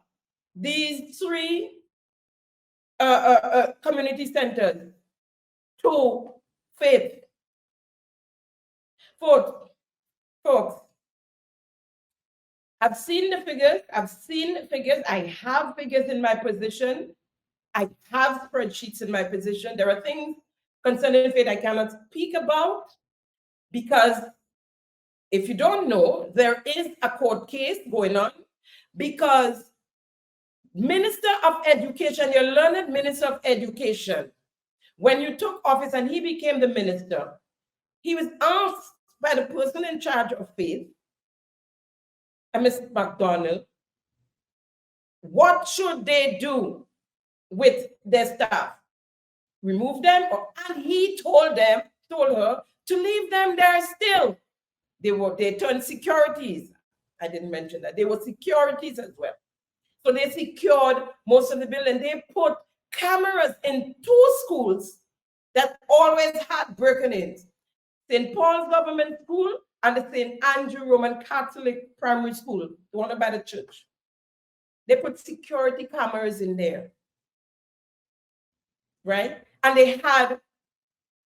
these 3 community centers to Faith? Folks, I've seen the figures. I have figures in my position. I have spreadsheets in my position. There are things concerning Faith I cannot speak about because if you don't know, there is a court case going on because Minister of Education, your learned Minister of Education, when you took office and he became the minister, he was asked by the person in charge of Faith, Ms. McDonald, what should they do with their staff? Remove them? And he told her to leave them there still. They turned securities. I didn't mention that. They were securities as well. So they secured most of the building. They put cameras in 2 schools that always had break-ins. St. Paul's Government School and the St. Andrew Roman Catholic Primary School, the one by the church. They put security cameras in there, right? And they had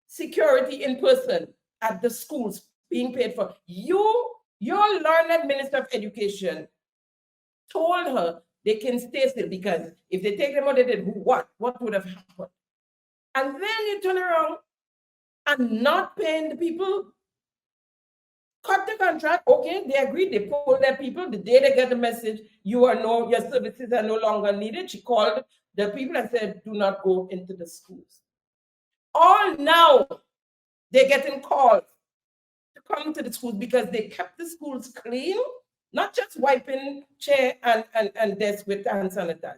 security in person at the schools being paid for. Your learned Minister of Education told her they can stay still, because if they take them out, they did what would have happened? And then you turn around and not paying the people, cut the contract. Okay, they agreed, they pulled their people. The day they get the message, your services are no longer needed, she called the people and said, do not go into the schools. All now, they're getting calls to come to the schools because they kept the schools clean, not just wiping chair and desk with hand sanitizer.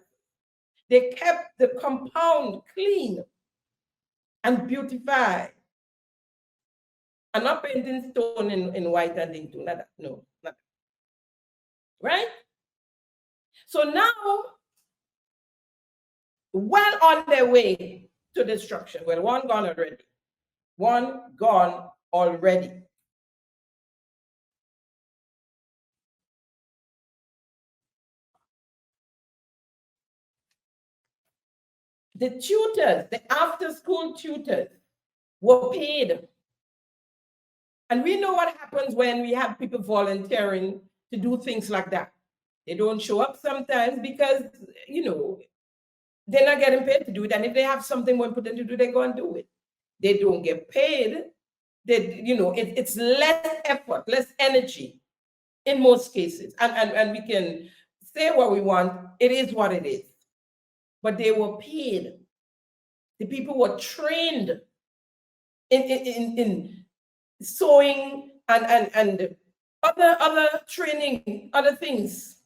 They kept the compound clean and beautified. And not painting stone in white and into not that. No, not that. Right? So now, well on their way to destruction. Well, one gone already. One gone already. The tutors, the after-school tutors, were paid. And we know what happens when we have people volunteering to do things like that. They don't show up sometimes because, you know, they're not getting paid to do it. And if they have something more important to do, they go and do it. They don't get paid. They, you know, it's less effort, less energy in most cases. And we can say what we want. It is what it is. But they were paid. The people were trained in sewing and other training, other things.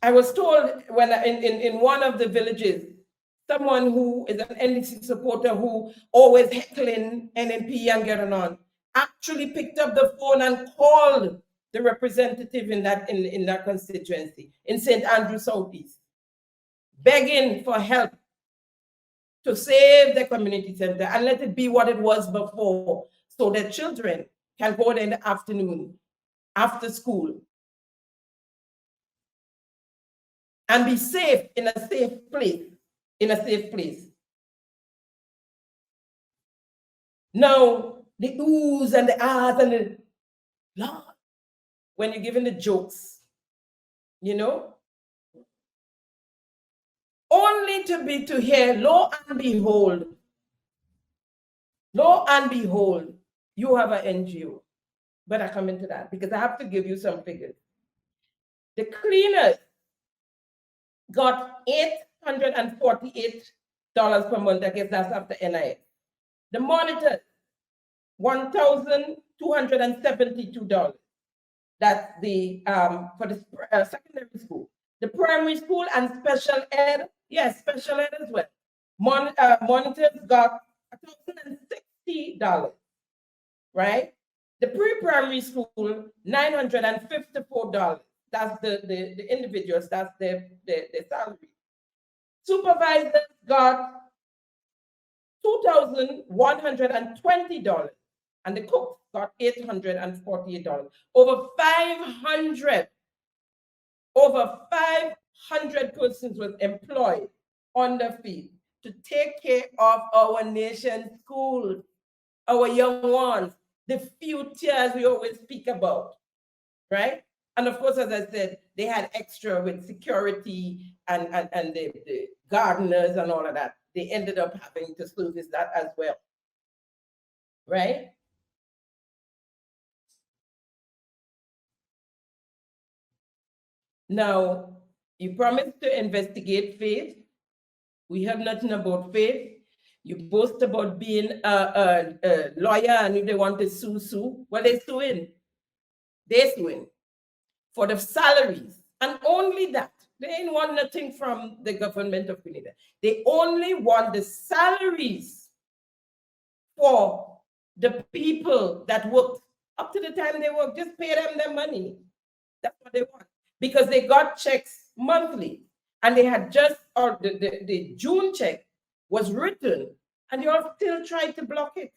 I was told when in one of the villages, someone who is an NDC supporter who always heckling NNP and getting on, actually picked up the phone and called the representative in that constituency in St. Andrew Southeast, begging for help to save the community center and let it be what it was before, so that children can go there in the afternoon after school and be safe in a safe place. Now, the oohs and the ahs and the Lord, when you're giving the jokes, you know, only to hear, lo and behold, you have an NGO. But I come into that because I have to give you some figures. The cleaners got $848 per month. I guess that's after NIS. The monitors, $1,272. That's the for the secondary school. The primary school and special ed, yes, special ed as well. Monitors got $1,060, right? The pre-primary school, $954. That's the individuals, that's their salary. Supervisors got $2,120, and the cooks got $848. Over 500 persons was employed on the field to take care of our nation's schools, our young ones, the future we always speak about, right? And of course, as I said, they had extra with security and the gardeners and all of that. They ended up having to service that as well, right? Now, you promised to investigate Faith. We have nothing about Faith. You boast about being a lawyer and if they want to sue. Well, they're suing. They're suing for the salaries. And only that. They ain't want nothing from the government of Grenada. They only want the salaries for the people that worked up to the time they worked. Just pay them their money. That's what they want. Because they got checks monthly. And they had just, or the June check was written, and you all still tried to block it.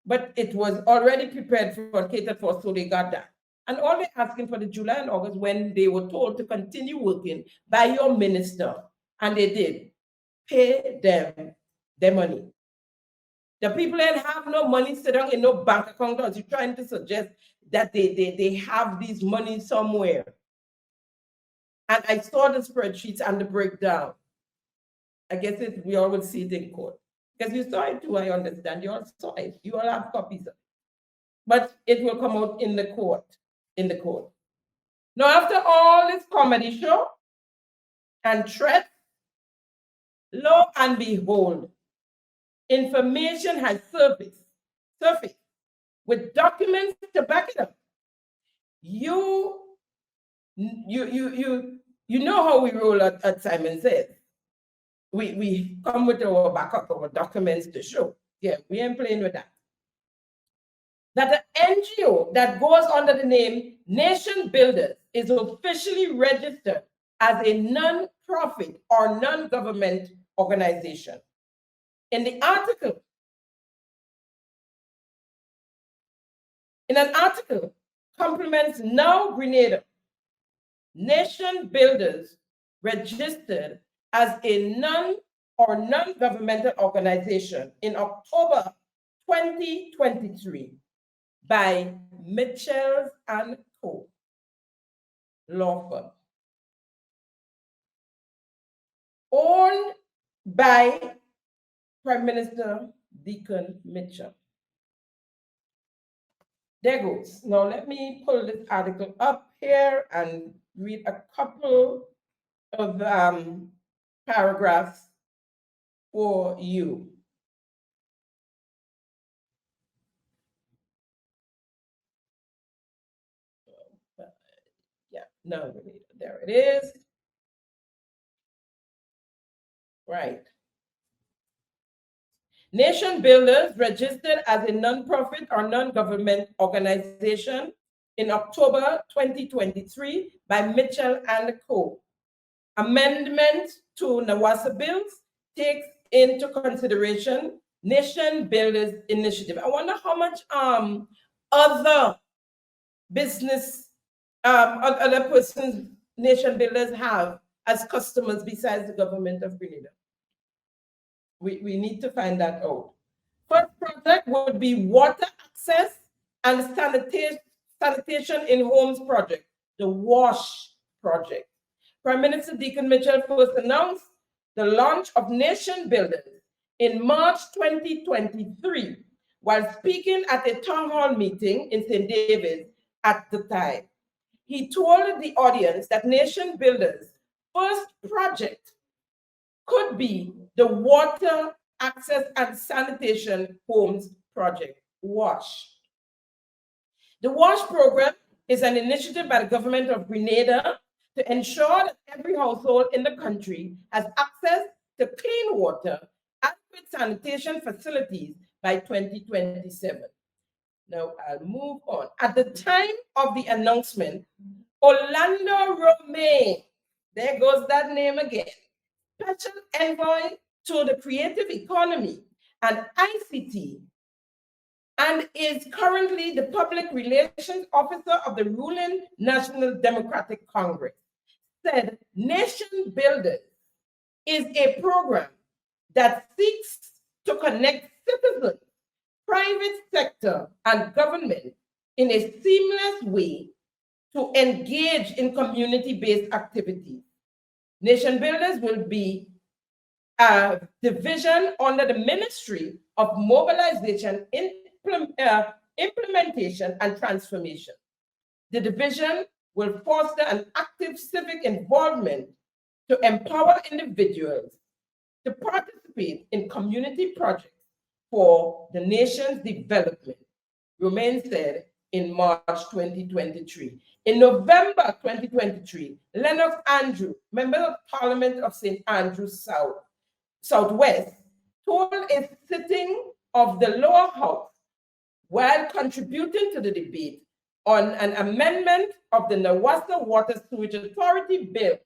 But it was already prepared for, catered for, so they got that. And all they're asking for the July and August, when they were told to continue working by your minister, and they did, pay them their money. The people that have no money sitting in no bank account, as you're trying to suggest, that they have these money somewhere. And I saw the spreadsheets and the breakdown. I guess we all will see it in court. Because you saw it too, I understand. You all saw it. You all have copies of it. But it will come out in the court. Now, after all this comedy show and threats, lo and behold, information has surfaced with documents to back it up. You know how we roll at Simon Says. We come with our backup, our documents to show. Yeah, we ain't playing with that. That an NGO that goes under the name Nation Builders is officially registered as a non-profit or non-government organization. In an article, compliments Now Grenada, Nation Builders registered as a non-governmental organization in October 2023 by Mitchell and Co. law firm, owned by Prime Minister Deacon Mitchell. There goes. Now let me pull this article up here and read a couple of paragraphs for you. Yeah, no, there it is. Right. Nation Builders registered as a non-profit or non-government organization in October 2023 by Mitchell and Co. Amendment to NAWASA bills takes into consideration Nation Builders Initiative. I wonder how much other business, other persons Nation Builders have as customers besides the government of Grenada. We need to find that out. First project would be water access and sanitation in homes project, the WASH project. Prime Minister Deacon Mitchell first announced the launch of Nation Builders in March 2023 while speaking at a town hall meeting in St. David's at the time. He told the audience that Nation Builders' first project could be the Water Access and Sanitation Homes Project, WASH. The WASH program is an initiative by the government of Grenada to ensure that every household in the country has access to clean water, adequate sanitation facilities by 2027. Now I'll move on. At the time of the announcement, Orlando Romaine, there goes that name again, Special Envoy to the Creative Economy and ICT, and is currently the Public Relations Officer of the ruling National Democratic Congress, said Nation Builders is a program that seeks to connect citizens, private sector, and government in a seamless way to engage in community-based activities. Nation Builders will be a division under the Ministry of Mobilization, Implementation, and Transformation. The division will foster an active civic involvement to empower individuals to participate in community projects for the nation's development, Romaine said in March 2023. In November 2023, Lennox Andrew, Member of Parliament of St. Andrews Southwest, told a sitting of the lower house while contributing to the debate on an amendment of the NAWASA Water Sewage Authority bill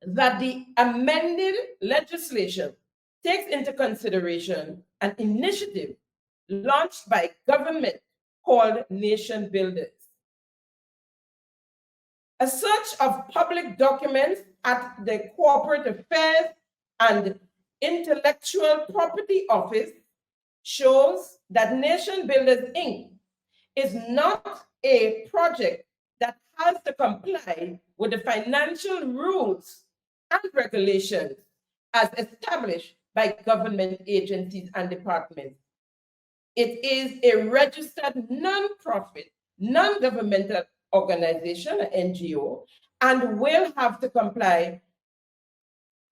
that the amended legislation takes into consideration an initiative launched by government called Nation Builders. A search of public documents at the Corporate Affairs and Intellectual Property Office shows that Nation Builders, Inc. is not a project that has to comply with the financial rules and regulations as established by government agencies and departments. It is a registered non-profit, non-governmental organization, an NGO, and will have to comply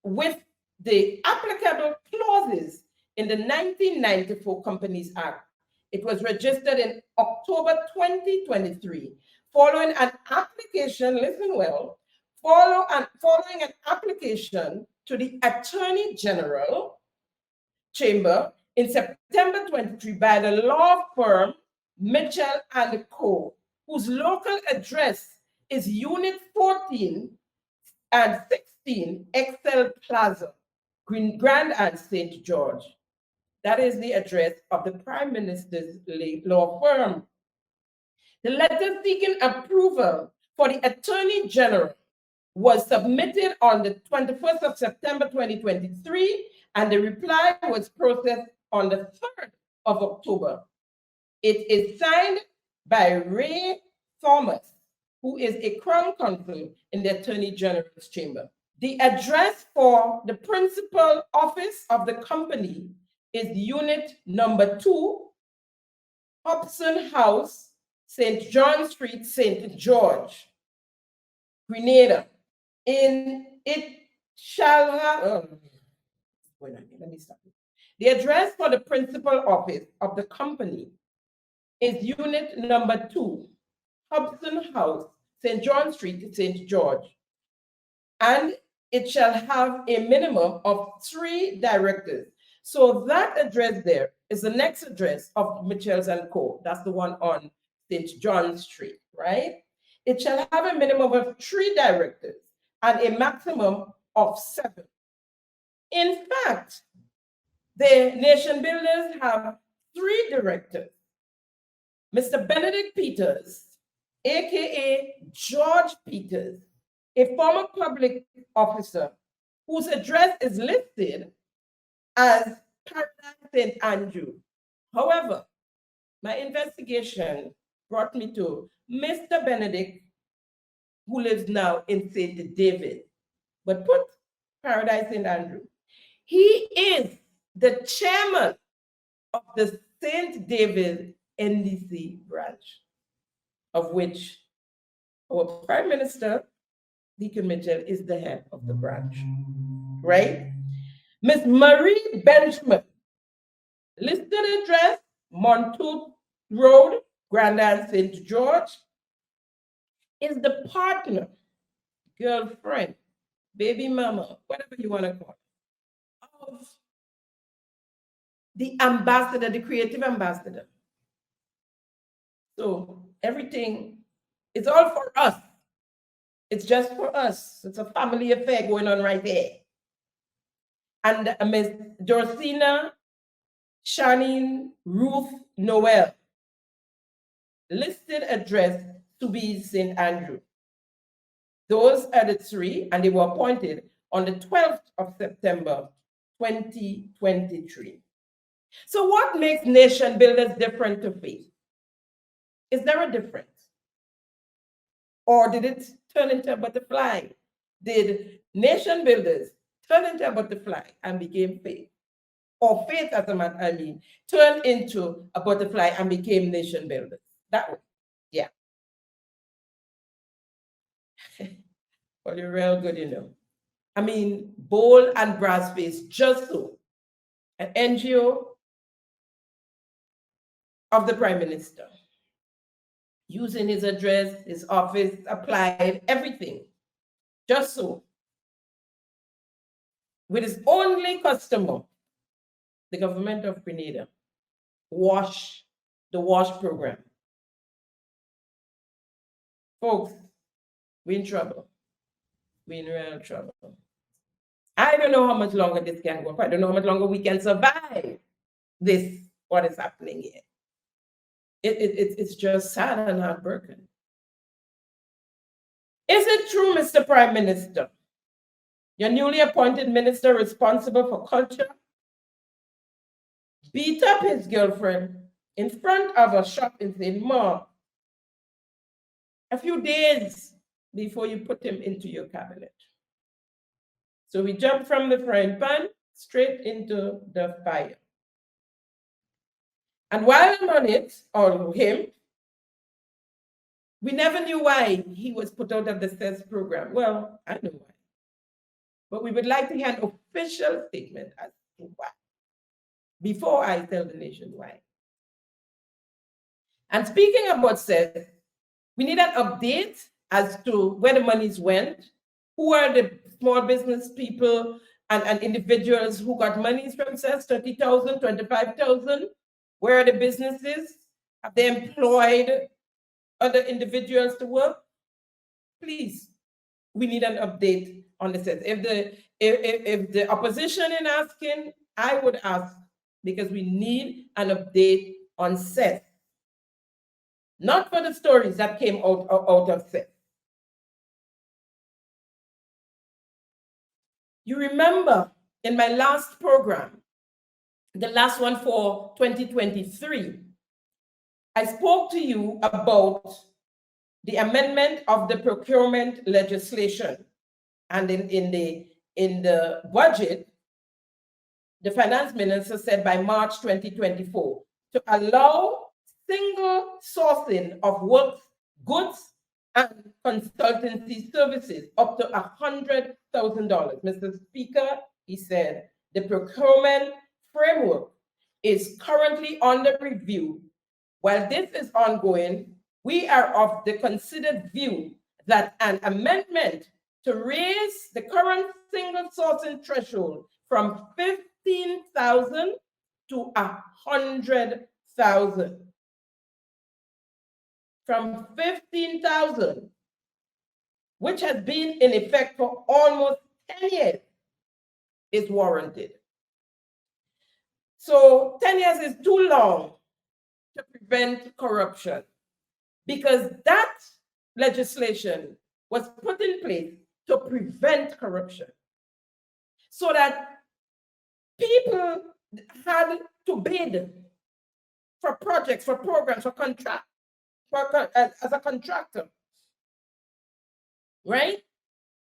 with the applicable clauses in the 1994 Companies Act. It was registered in October 2023, following an application, listen well, following an application to the Attorney General Chamber in September 23 by the law firm Mitchell and Co., whose local address is Unit 14 and 16 Excel Plaza, Grand and St. George. That is the address of the Prime Minister's law firm. The letter seeking approval for the Attorney General was submitted on the 21st of September 2023, and the reply was processed on the 3rd of October. It is signed by Ray Thomas, who is a Crown Counsel in the Attorney General's Chamber. The address for the principal office of the company is Unit number 2, Hobson House, St. John Street, St. George, Grenada. It shall have, let me stop. The address for the principal office of the company is Unit number 2, Hobson House, St. John Street, St. George. And it shall have a minimum of 3 directors. So that address there is the next address of Mitchells and Co. That's the one on St. John Street, right? It shall have a minimum of 3 directors and a maximum of 7. In fact, the nation builders have 3 directors. Mr. Benedict Peters, aka George Peters, a former public officer whose address is listed as Paradise St. Andrew. However, my investigation brought me to Mr. Benedict, who lives now in St. David, but put Paradise St. Andrew. He is the chairman of the St. David NDC branch, of which our Prime Minister, Deacon Mitchell, is the head of the branch, right? Miss Marie Benjamin, listed address, Montauk Road, Grandad St. George, is the partner, girlfriend, baby mama, whatever you want to call it, of the ambassador, the creative ambassador. So everything, it's all for us. It's just for us. It's a family affair going on right there. And Ms. Dorsina Shanine Ruth Noel, listed address to be St. Andrew. Those are the 3, and they were appointed on the 12th of September, 2023. So what makes nation builders different to faith? Is there a difference? Or did it turn into a butterfly? Did nation builders turn into a butterfly and became faith? Or faith, as a matter, turned into a butterfly and became nation builders? That way, yeah. Well, you're real good, you know. I mean, bold and brass face, just so. An NGO of the Prime Minister, using his address, his office, applied, everything, just so. With his only customer, the government of Grenada, the WASH program. Folks, we're in trouble. We're in real trouble. I don't know how much longer this can go. I don't know how much longer we can survive this, what is happening here. It's just sad and heartbroken. Is it true, Mr. Prime Minister, your newly appointed minister responsible for culture beat up his girlfriend in front of a shop in St. Mark a few days before you put him into your cabinet. So we jumped from the frying pan straight into the fire. And while I'm on it, or him, we never knew why he was put out of the CES program. Well, I know why. But we would like to hear an official statement as to why, before I tell the nation why. And speaking about CES, we need an update as to where the monies went, who are the small business people and individuals who got monies from CES, 30,000, 25,000. Where are the businesses? Have they employed other individuals to work? Please, we need an update on the CES. If the opposition is asking, I would ask, because we need an update on CES. Not for the stories that came out of CES. You remember in my last program, the last one for 2023, I spoke to you about the amendment of the procurement legislation. And in the budget, the finance minister said by March 2024 to allow single sourcing of works, goods, and consultancy services up to $100,000. Mr. Speaker, he said, the procurement framework is currently under review. While this is ongoing, we are of the considered view that an amendment to raise the current single sourcing threshold from 15,000 to 100,000. From 15,000, which has been in effect for almost 10 years, is warranted. So 10 years is too long to prevent corruption, because that legislation was put in place to prevent corruption, so that people had to bid for projects, for programs, for contracts, as a contractor, right?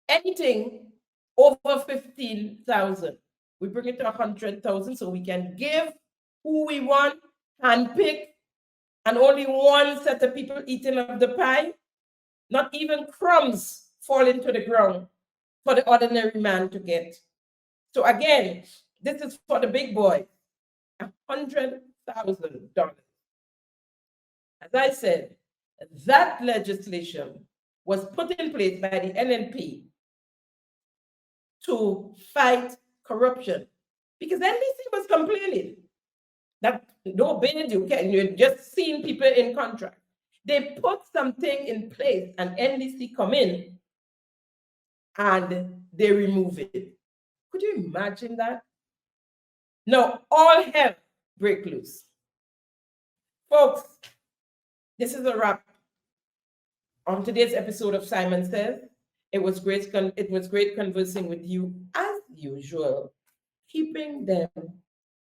Anything over 15,000, we bring it to 100,000 so we can give who we want, handpick, and only one set of people eating of the pie. Not even crumbs fall into the ground for the ordinary man to get. So again, this is for the big boy, $100,000. As I said, that legislation was put in place by the NNP to fight corruption, because NDC was complaining that no bid, you're just seeing people in contract. They put something in place and NDC come in and they remove it. Could you imagine that? No, all hell break loose. Folks, this is a wrap on today's episode of Simon Says. It was great conversing with you as usual, keeping them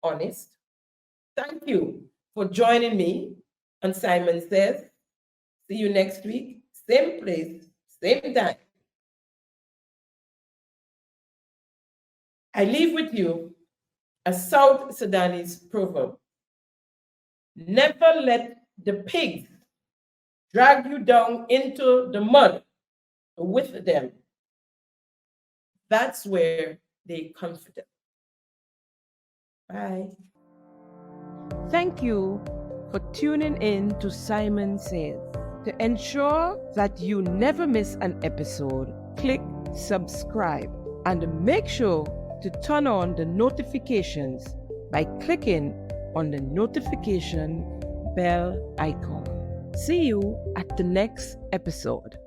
honest. Thank you for joining me on Simon Says. See you next week, same place, same time. I leave with you a South Sudanese proverb. Never let the pigs drag you down into the mud with them. That's where they comfort. Bye. Thank you for tuning in to Simon Says. To ensure that you never miss an episode, click subscribe and make sure to turn on the notifications by clicking on the notification bell icon. See you at the next episode.